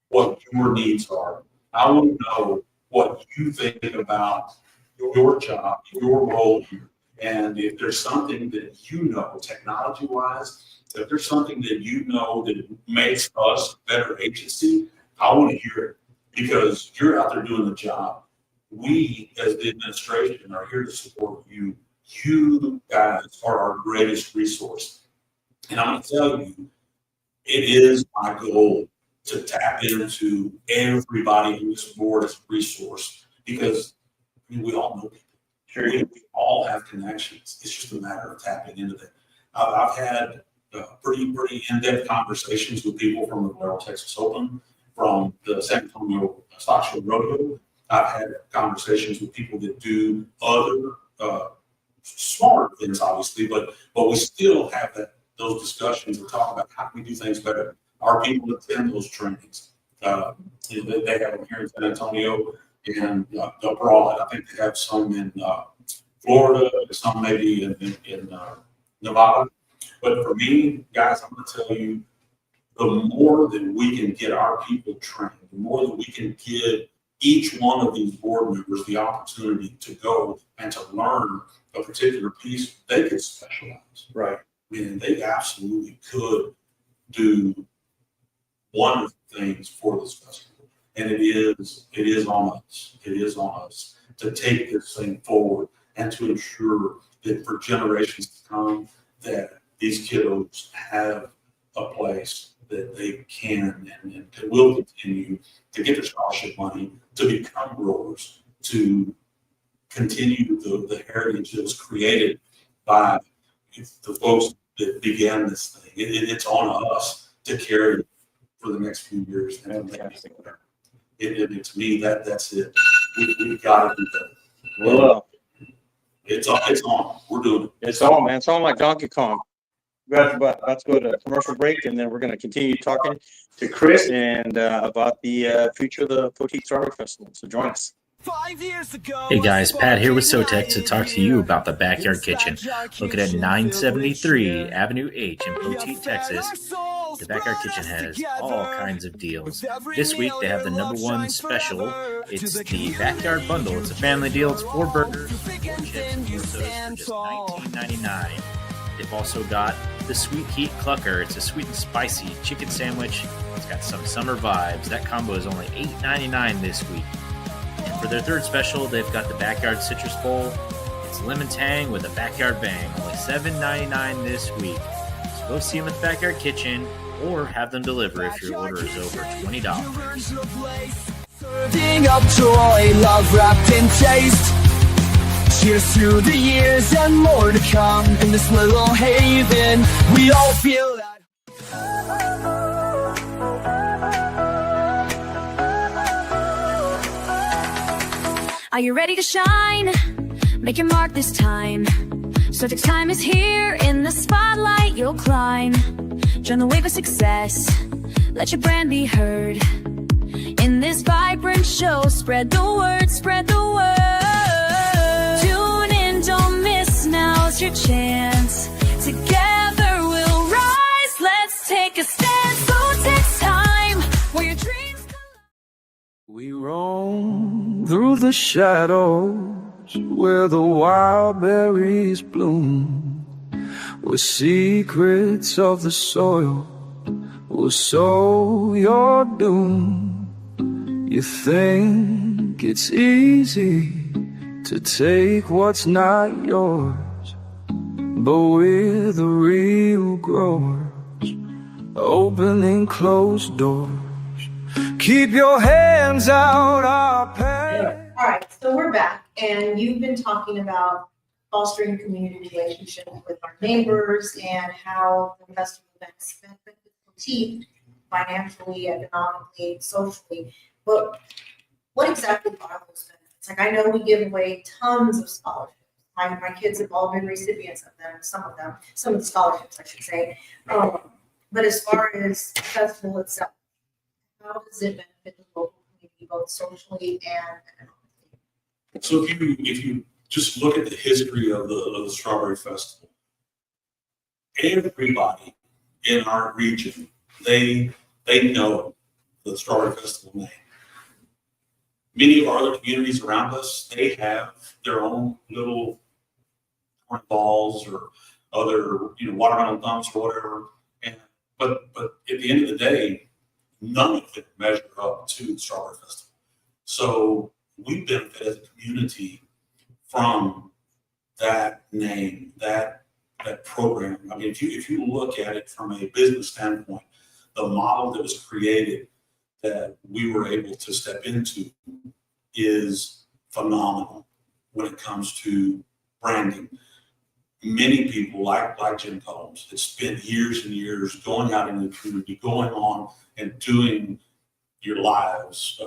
what your needs are. I want to know what you think about your job, your role here. And if there's something that you know, technology-wise, if there's something that you know that makes us a better agency, I want to hear it because you're out there doing the job. We, as the administration, are here to support you. You guys are our greatest resource. And I'm going to tell you, it is my goal to tap into everybody in this board as a resource because I mean, we all know people. Sure. We all have connections. It's just a matter of tapping into that. I've had pretty in-depth conversations with people from the Royal Texas Open, from the San Antonio Stock Show Rodeo. I've had conversations with people that do other smaller things, obviously, but we still have those discussions and talk about how can we do things better. Our people attend those trainings. They have them here in San Antonio and abroad. I think they have some in Florida, some maybe in Nevada. But for me, guys, I'm going to tell you, the more that we can get our people trained, the more that we can give each one of these board members the opportunity to go and to learn a particular piece, they could specialize. Right. I mean, they absolutely could do wonderful things for this festival. And it is on us. It is on us to take this thing forward and to ensure that for generations to come, that these kiddos have a place that they can and will continue to get their scholarship money, to become growers, to continue the heritage that was created by the folks that began this thing. It's on us to carry it for the next few years. And to me, that's it. We've got to do that. Well, It's on. We're doing it. it's on, man. It's on like Donkey Kong. About to go to commercial break, and then we're going to continue talking to Chris and about the future of the Poteet Strawberry Festival. So join us. Hey guys, Pat here with SoTex to talk to you about the Backyard Kitchen. Located at 973 Avenue H in Poteet, Texas. The Backyard Kitchen has all kinds of deals. This week they have the #1 special. It's the Backyard Bundle. It's a family deal. It's 4 burgers, 4 chips, 4 sodas for just $19.99. They've also got the Sweet Heat Clucker. It's a sweet and spicy chicken sandwich. It's got some summer vibes. That combo is only $8.99 this week. And for their 3rd special, they've got the Backyard Citrus Bowl. It's lemon tang with a backyard bang. Only $7.99 this week. So go see them at the Backyard Kitchen or have them deliver if your order is over $20. Serving up joy, love wrapped in taste. Cheers to the years and more to come. In this little haven, we all feel that. Are you ready to shine? Make your mark this time. SoTex time is here. In the spotlight you'll climb. Join the wave of success. Let your brand be heard. In this vibrant show, spread the word, spread the word. Tune in, don't miss, now's your chance. Together we'll rise, let's take a stand. SoTex time, where your dreams collide. We roam through the shadows where the wild berries bloom, where secrets of the soil will sow your doom. You think it's easy to take what's not yours, but we're the real growers, opening closed doors. Keep your hands out our path. All right, so we're back, and you've been talking about fostering community relationships with our neighbors and how the festival events benefit the team financially, economically, socially. But what exactly are those benefits? Like, I know we give away tons of scholarships. My kids have all been recipients of them, some of the scholarships, I should say. But as far as the festival itself, how does it benefit the local community, both socially and economically? So if you just look at the history of the Strawberry Festival, everybody in our region, they know the Strawberry Festival name. many of our other communities around us, they have their own little balls or other, watermelon dumps or whatever. But at the end of the day, none of it measure up to the Strawberry Festival. So we benefit as a community from that name, that program. I mean, if you look at it from a business standpoint, the model that was created that we were able to step into is phenomenal when it comes to branding. Many people like Jim Combs have spent years and years going out in the community, going on and doing your lives,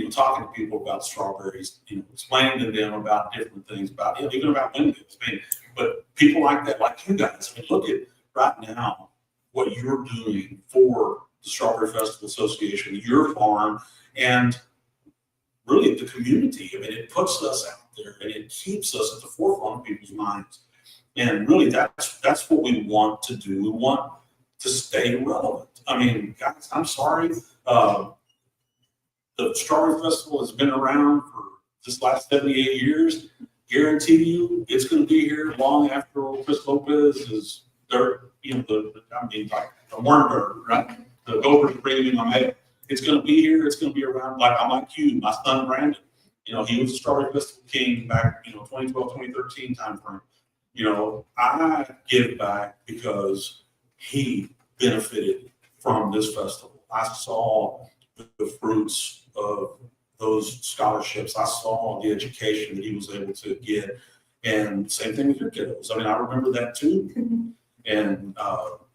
talking to people about strawberries, explaining to them about different things, about even about windmills. I mean, but people like that, like you guys, I mean, look at right now what you're doing for the Strawberry Festival Association, your farm, and really the community. I mean, it puts us out there and it keeps us at the forefront of people's minds. And really, that's what we want to do. We want to stay relevant. I mean, guys, I'm sorry. The Strawberry Festival has been around for this last 78 years. Guarantee you, it's going to be here long after Chris Lopez is there. The Warrenburg, right? The Gophers premium I made. It's going to be here. It's going to be around. I'm like you, my son Brandon. He was a Strawberry Festival king back, 2012, 2013 timeframe. I give back because he benefited from this festival. I saw the fruits of those scholarships. I saw the education that he was able to get. And same thing with your kiddos. I mean, I remember that too. And I'll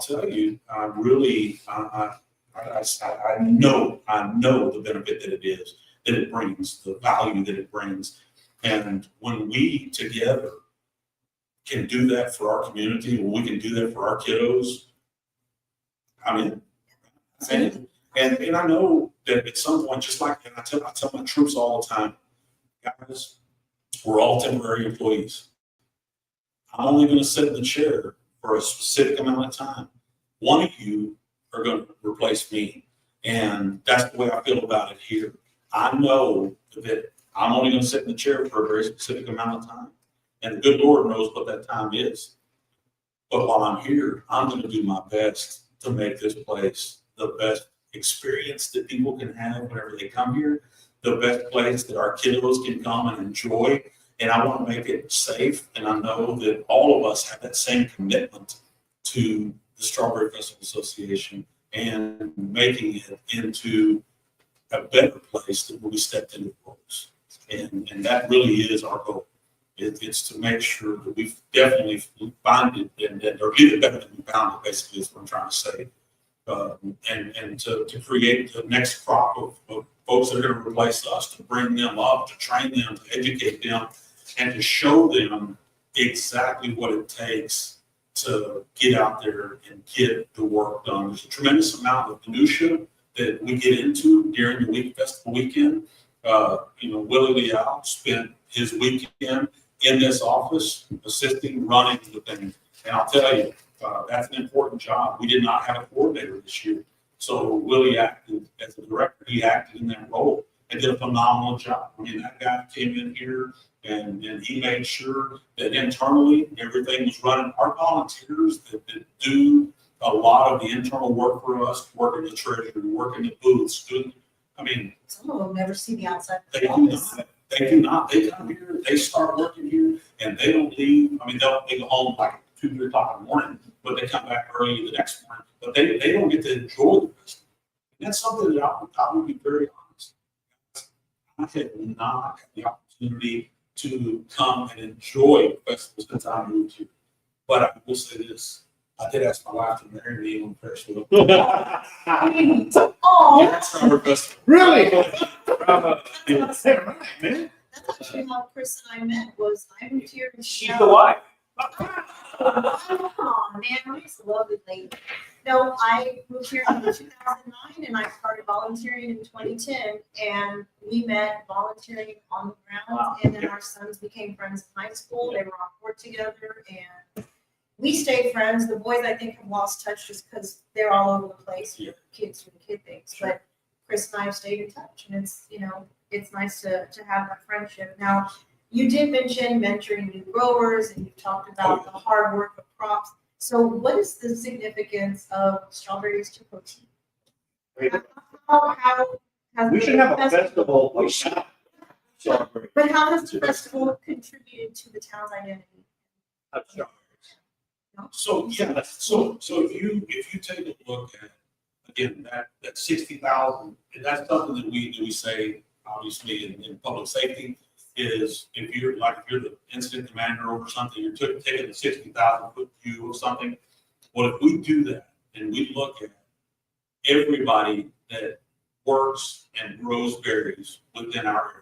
tell you, I know the benefit that it brings, the value that it brings. And when we together can do that for our community, when we can do that for our kiddos, I mean, and I know that at some point, just like I tell my troops all the time, guys, we're all temporary employees. I'm only going to sit in the chair for a specific amount of time. One of you are going to replace me. And that's the way I feel about it here. I know that I'm only going to sit in the chair for a very specific amount of time. And the good Lord knows what that time is. But while I'm here, I'm going to do my best to make this place the best experience that people can have whenever they come here, the best place that our kiddos can come and enjoy. And I want to make it safe. And I know that all of us have that same commitment to the Strawberry Festival Association and making it into a better place than when we stepped into the roles. And that really is our goal. It's to make sure that we definitely find it or leave it better than we found it, basically, is what I'm trying to say. And to create the next crop of folks that are going to replace us, to bring them up, to train them, to educate them, and to show them exactly what it takes to get out there and get the work done. There's a tremendous amount of minutia that we get into during the festival weekend. Willie Leal spent his weekend in this office assisting, running the thing. And I'll tell you, that's an important job. We did not have a coordinator this year. So Willie acted as a director. He acted in that role and did a phenomenal job. I mean, that guy came in here and he made sure that internally everything was running. Our volunteers that do a lot of the internal work for us, work in the treasury, work in the booths, Some of them never see the outside. They do not. They come here, they start working here, and they don't leave. I mean, they'll go home like 2, 3 o'clock in the morning, but they come back early the next morning. But they don't get to enjoy the festival. And that's something that I will be very honest. I have not had the opportunity to come and enjoy the festival since I moved here. But I will say this. I did ask my wife to marry me on the festival. Oh, That's our festival. Really? that's actually how Chris and I met. Was I moved here in She's the wife. Oh man, he's a lovely lady. No, I moved here in 2009 and I started volunteering in 2010, and we met volunteering on the grounds. Wow. And then our sons became friends in high school. They were on board together and we stayed friends. The boys, I think, have lost touch just because they're all over the place. Yeah. Kids from kid things. But Chris and I have stayed in touch, and it's, it's nice to have that friendship. Now, you did mention mentoring new growers, and you talked about the hard work of crops. So what is the significance of strawberries to Poteet? How has We the should have a festival. We should. Celebrate. But how has the festival contributed to the town's identity? So, yeah, so if you take a look at, again, that 60,000, and that's something that we say, obviously, in public safety, is if you're the incident commander over something, you're taking the 60,000 foot view of something. Well, if we do that and we look at everybody that works and grows berries within our area,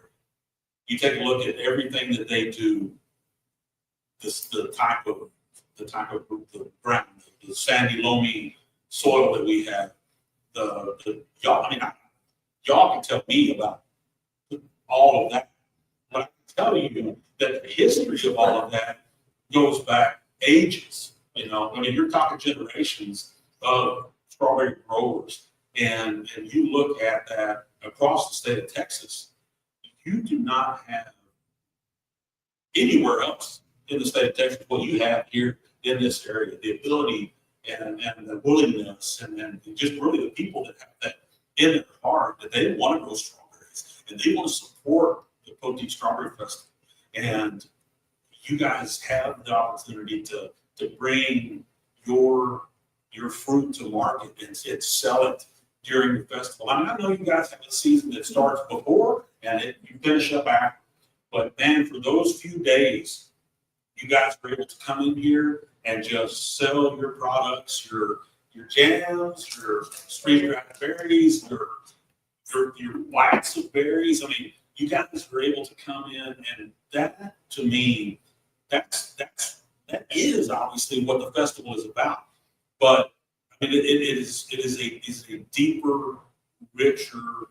you take a look at everything that they do, the type of the ground, the sandy, loamy soil that we have, y'all can tell me about all of that. But I can tell you that the history of all of that goes back ages. You're talking generations of strawberry growers, and you look at that across the state of Texas, you do not have anywhere else in the state of Texas what you have here in this area. The ability and the willingness and just really the people that have that in their heart that they want to grow strawberries and they want to support the Poteet Strawberry Festival. And you guys have the opportunity to bring your fruit to market and sell it during the festival. I know you guys have a season that starts before and you finish up after, but man, for those few days, you guys were able to come in here and just sell your products, your jams, your spring-dried berries, your wax of berries. I mean, you guys were able to come in, and that to me, that is obviously what the festival is about. But I mean, it is a deeper, richer,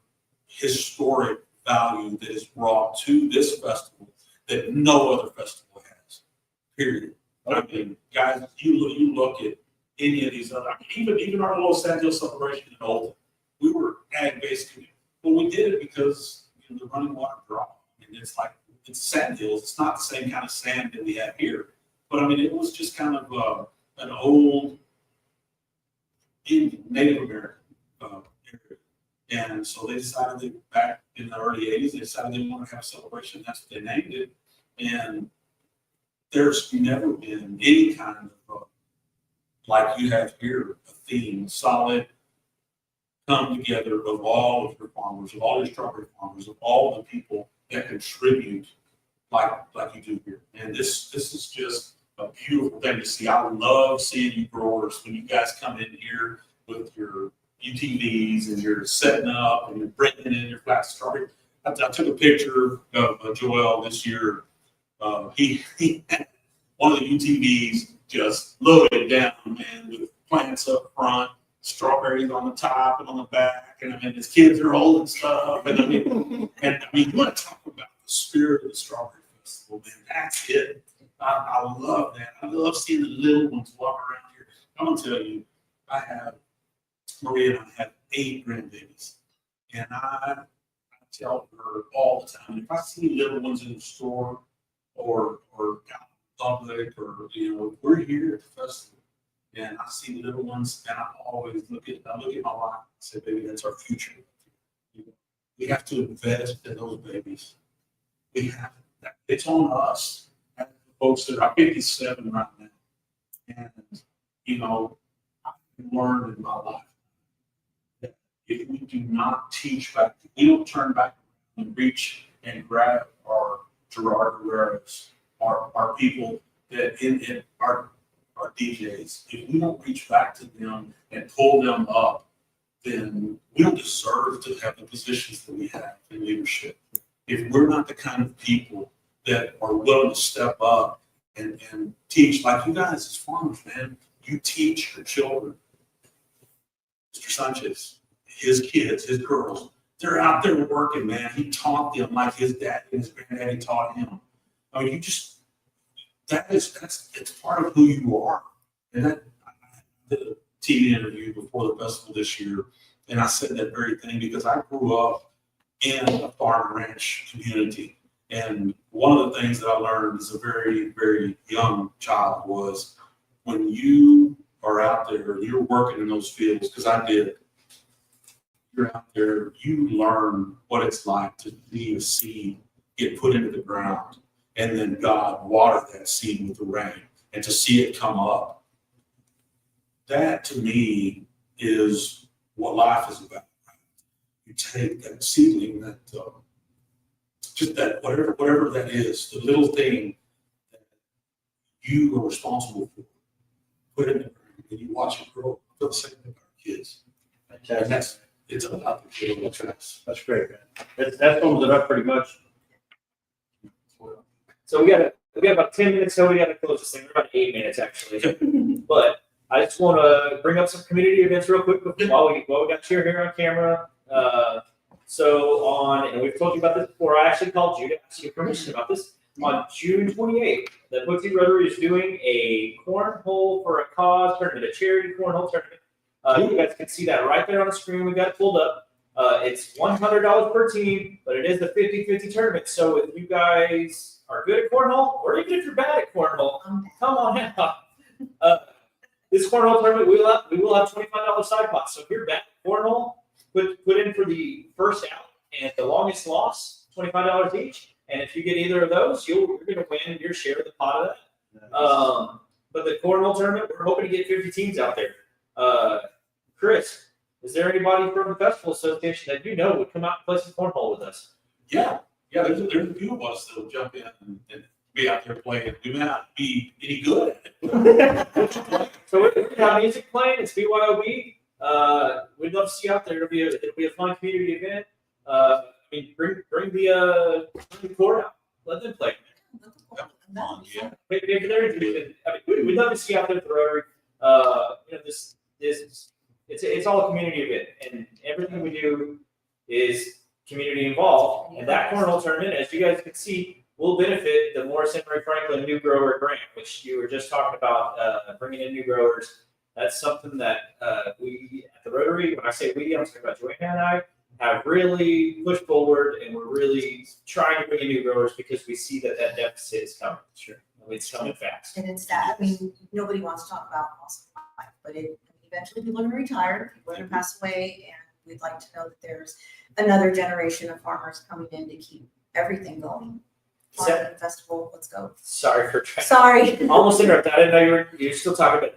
historic value that is brought to this festival that no other festival has. Period. I mean, guys, you look at any of these other, even our little Sand Hill celebration in Oldham, we were ag-based community. But we did it because the running water dry. And it's sand hills. It's not the same kind of sand that we have here. But I mean, it was just kind of an old Indian, Native American area. And so they decided that back in the early 80s, they decided they wanted to have a celebration. That's what they named it. And there's never been any kind of, like you have here, a theme, solid, come together of all of your farmers, of all your strawberry farmers, of all the people that contribute like you do here. And this is just a beautiful thing to see. I love seeing you growers when you guys come in here with your UTVs and you're setting up and you're bringing in your flat strawberry. I took a picture of Joel this year. He had one of the UTVs just loaded down, man, with plants up front, strawberries on the top and on the back, and I mean his kids are holding stuff, and I mean you want to talk about the spirit of the Strawberry Festival, man. That's it. I love that. I love seeing the little ones walk around here. I'm gonna tell you, Maria and I have 8 grandbabies, and I tell her all the time, if I see little ones in the store or out in public, or we're here at the festival, and I see little ones, and I always look at my wife and say, baby, that's our future. We have to invest in those babies. It's on us, the folks that are 57 right now. And I've learned in my life that if we do not teach back, we don't turn back and reach and grab our Gerard Guerreros, our people that in our DJs, if we don't reach back to them and pull them up, then we don't deserve to have the positions that we have in leadership. If we're not the kind of people that are willing to step up and teach, like you guys as farmers, man, you teach your children. Mr. Sanchez, his kids, his girls, they're out there working, man. He taught them like his dad and his granddaddy taught him. I mean, it's part of who you are. And I did a TV interview before the festival this year, and I said that very thing because I grew up in a farm and ranch community. And one of the things that I learned as a very, very young child was when you are out there, you're working in those fields, because I did, you're out there, you learn what it's like to see a seed get put into the ground and then God water that seed with the rain and to see it come up. That to me is what life is about. You take that seedling, that just that whatever that is, the little thing that you are responsible for, put it in the ground and you watch it grow. I feel the same thing about our kids. And it's about the little tracks. That's great, man. That sums it up pretty much. So we got about 10 minutes, so we got to close this thing. We're about 8 minutes actually. But I just want to bring up some community events real quick while we got you here on camera. And we've told you about this before. I actually called you to ask you permission about this. On June 28th, the Poteet Rotary is doing a cornhole for a cause tournament, a charity cornhole tournament. You guys can see that right there on the screen. We got it pulled up. It's $100 per team, but it is the 50-50 tournament. So if you guys are good at cornhole, or even if you're bad at cornhole, come on out. This cornhole tournament, we will have $25 side pots. So if you're bad at cornhole, put in for the first out and the longest loss, $25 each. And if you get either of those, you're going to win your share of the pot of that. But the cornhole tournament, we're hoping to get 50 teams out there. Chris, is there anybody from the Festival Association that you know would come out and play some cornhole with us? Yeah, there's a few of us that'll jump in and be out there playing. We may not be any good at it. So we're going to have music playing. It's BYOB. We'd love to see you out there. It'll be a fun community event. Bring the court out. Let them play. Yeah. Maybe they're interested. We'd love to see you out there at the Rotary. It's all a community event, and everything we do is community involved. And that cornhole tournament, as you guys can see, will benefit the Morris Henry Franklin New Grower Grant, which you were just talking about, bringing in new growers. That's something that we at the Rotary, when I say we, I'm talking about Joanna and I, have really pushed forward, and we're really trying to bring in new growers because we see that deficit is coming. Sure. It's coming fast. And it's that, nobody wants to talk about loss of life, but eventually people are going to retire, people are going to pass away, and we'd like to know that there's another generation of farmers coming in to keep everything going. Farm festival, let's go. Sorry for Sorry. Almost interrupted. I didn't know you were still talking about.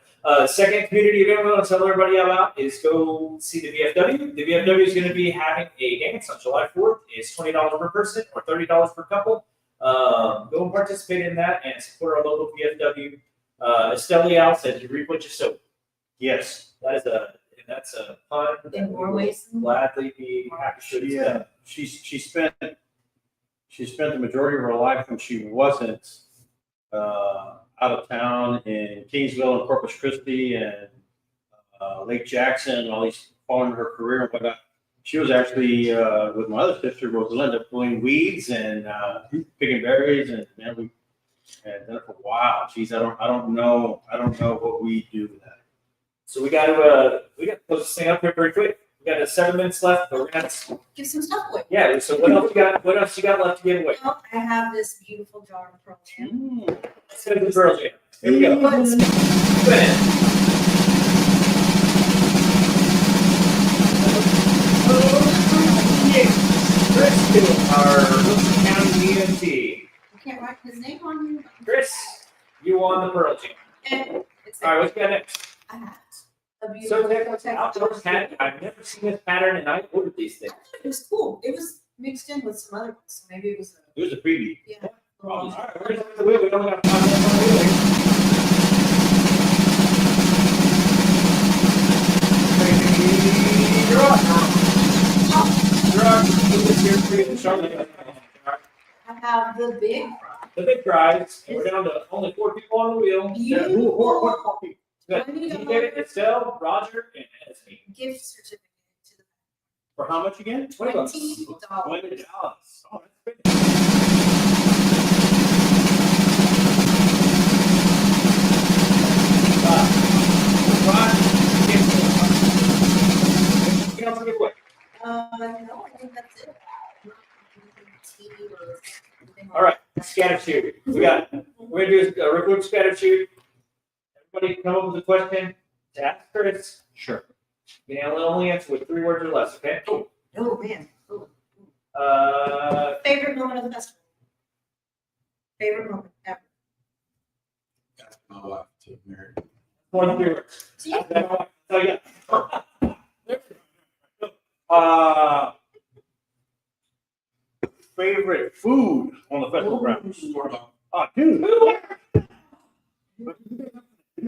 Second community event we want to tell everybody about is go see the VFW. The VFW is going to be having a dance on July 4th. It's $20 per person or $30 per couple. Go and participate in that and support our local VFW. Estelle Leal said, "You reap what you sow." Yes, that's a fun. In more ways than Gladly be happy to. She spent the majority of her life when she wasn't out of town in Kingsville and Corpus Christi and Lake Jackson, all these following her career and whatnot. She was actually with my other sister Rosalinda pulling weeds and picking berries, and man, we had done it for a while. Geez, I don't know what we do with that. So we got to close this thing up here very quick. We got 7 minutes left, but we're gonna give some stuff away. Yeah. So what else you got? What else you got left to give away? Well, I have this beautiful jar of Pearl Jam. Let's go to the Pearl Jam. Here we go. Go ahead. Chris, our Wilson County EMT. I can't write his name on you. Chris, you won the Pearl Jam. And it's All right, what you got next? a hat. A beautiful SoTex outdoors hat. I've never seen this pattern, and I ordered these things. It was cool. It was mixed in with some other ones, so maybe it was It was a preview. All right, where's the wheel? We don't have 5 minutes on the wheel here. You're on. You're on. Put this here for you to Charlotte. I have the big The big prize. We're down to only 4 people on the wheel. beautiful Good. David, Estelle, Roger, and Esme. gift certificate to the For how much again? $20. $20. $20. Oh, that's great. Anything else real quick? No, I think that's it. All right, scatter shoot. We're gonna do a real quick scatter shoot. Everybody come up with a question to ask Chris. Sure. You can only answer with 3 words or less, okay? Oh, man. Oh. Favorite moment of the festival? Favorite moment ever? That's my wife to marry. 1 3 words. To you? So yeah. Favorite food on the festival grounds? Oh, dude.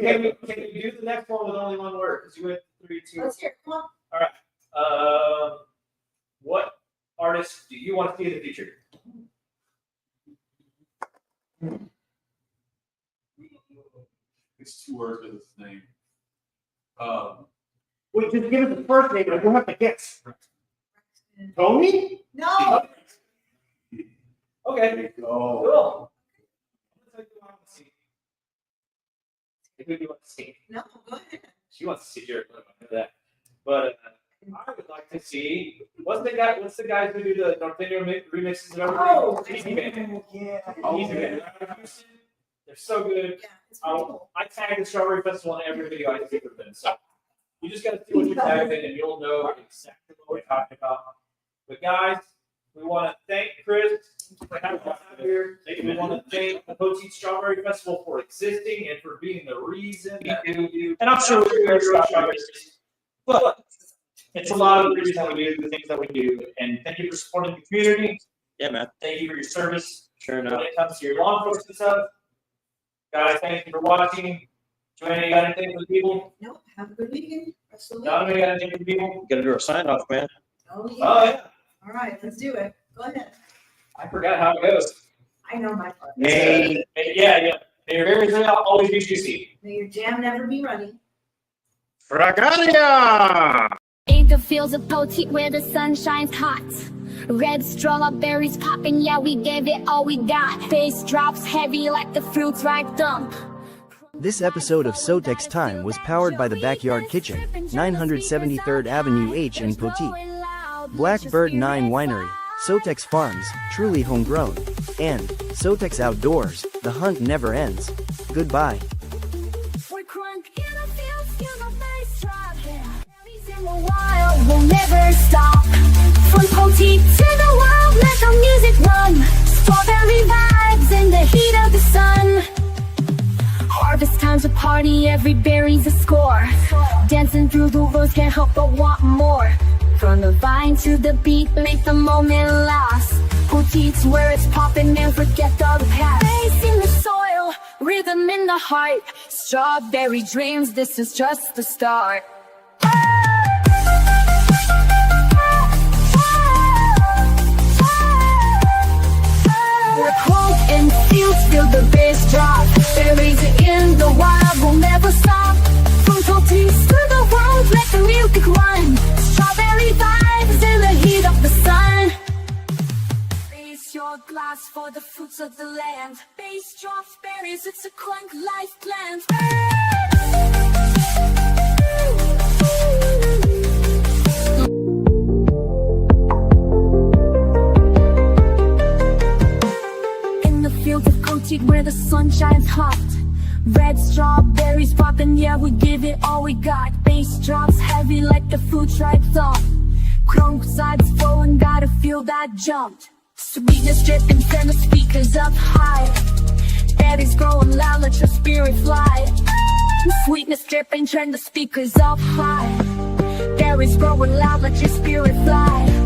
Can we do the next one with only 1 word? Because you went 3 2. Let's hear it. Come on. What artist do you want to see in the future? It's 2 words with his name. Wait, just give us the first name, and we'll have to guess. Tony? No. Okay. Oh. Cool. Who do you want to see? No, go ahead. She wants to see Jared Leto, I know that. But I would like to see what's the guys who do the Norteño remixes and everything? Oh, Easy Band. Yeah. Easy Band. They're so good. Yeah, it's pretty cool. I tag the Strawberry Festival in every video I see from them. So you just gotta see what you tag in and you'll know exactly what we're talking about. But guys, we want to thank Chris for having us out here. We want to thank the Poteet Strawberry Festival for existing and for being the reason that we do. And I'm sure we're strawberries. But it's a lot of the reasons we do the things that we do. And thank you for supporting the community. Yeah, man. Thank you for your service. Sure When enough. it comes to your law enforcement stuff. Guys, thank you for watching. Joanna, you got anything for the people? No, have a good weekend. Rest of the week. Donovan, you got anything for the people? Gotta do our sign off, man. Oh, yeah. Oh, yeah. All right, let's do it. Go ahead. I forgot how it goes. I know my part. Hey. Yeah. May your berries always be juicy. May your jam never be runny. Fragaria! In the fields of Poteet where the sun shines hot. Red strawberries popping, yeah, we gave it all we got. Bass drops heavy like the fruits ripe dump. This episode of SoTex Time was powered by the Backyard Kitchen, 973rd Avenue H in Poteet. Blackbird 9 Winery, SoTex Farms, truly homegrown, and SoTex Outdoors, the hunt never ends. Goodbye. We're crunk in the fields, in the bass drop. Berries in the wild will never stop. From Poteet to the world, let the music run. Strawberry vibes in the heat of the sun. Harvest time's a party, every berry's a score. Dancing through the woods, can't help but want more. From the vine to the beat, make the moment last. Poteet's where it's poppin', and forget all the past. Bass in the soil, rhythm in the heart. Strawberry dreams, this is just the start. We're cold and fields, feel the bass drop. Berries in the wild, will never stop. From Poteet to the world, let the music run. Strawberry vibes in the heat of the sun. Raise your glass for the fruits of the land. Bass drops berries, it's a clunk life plan. In the fields of Poteet where the sun shines hot. Red strawberries poppin', yeah, we give it all we got. Bass drops heavy like the fruits ripe thump. Crunk sides flowing, gotta feel that jump. Sweetness dripping, turn the speakers up high. Berries growing loud, let your spirit fly. Sweetness dripping, turn the speakers up high. Berries growing loud, let your spirit fly.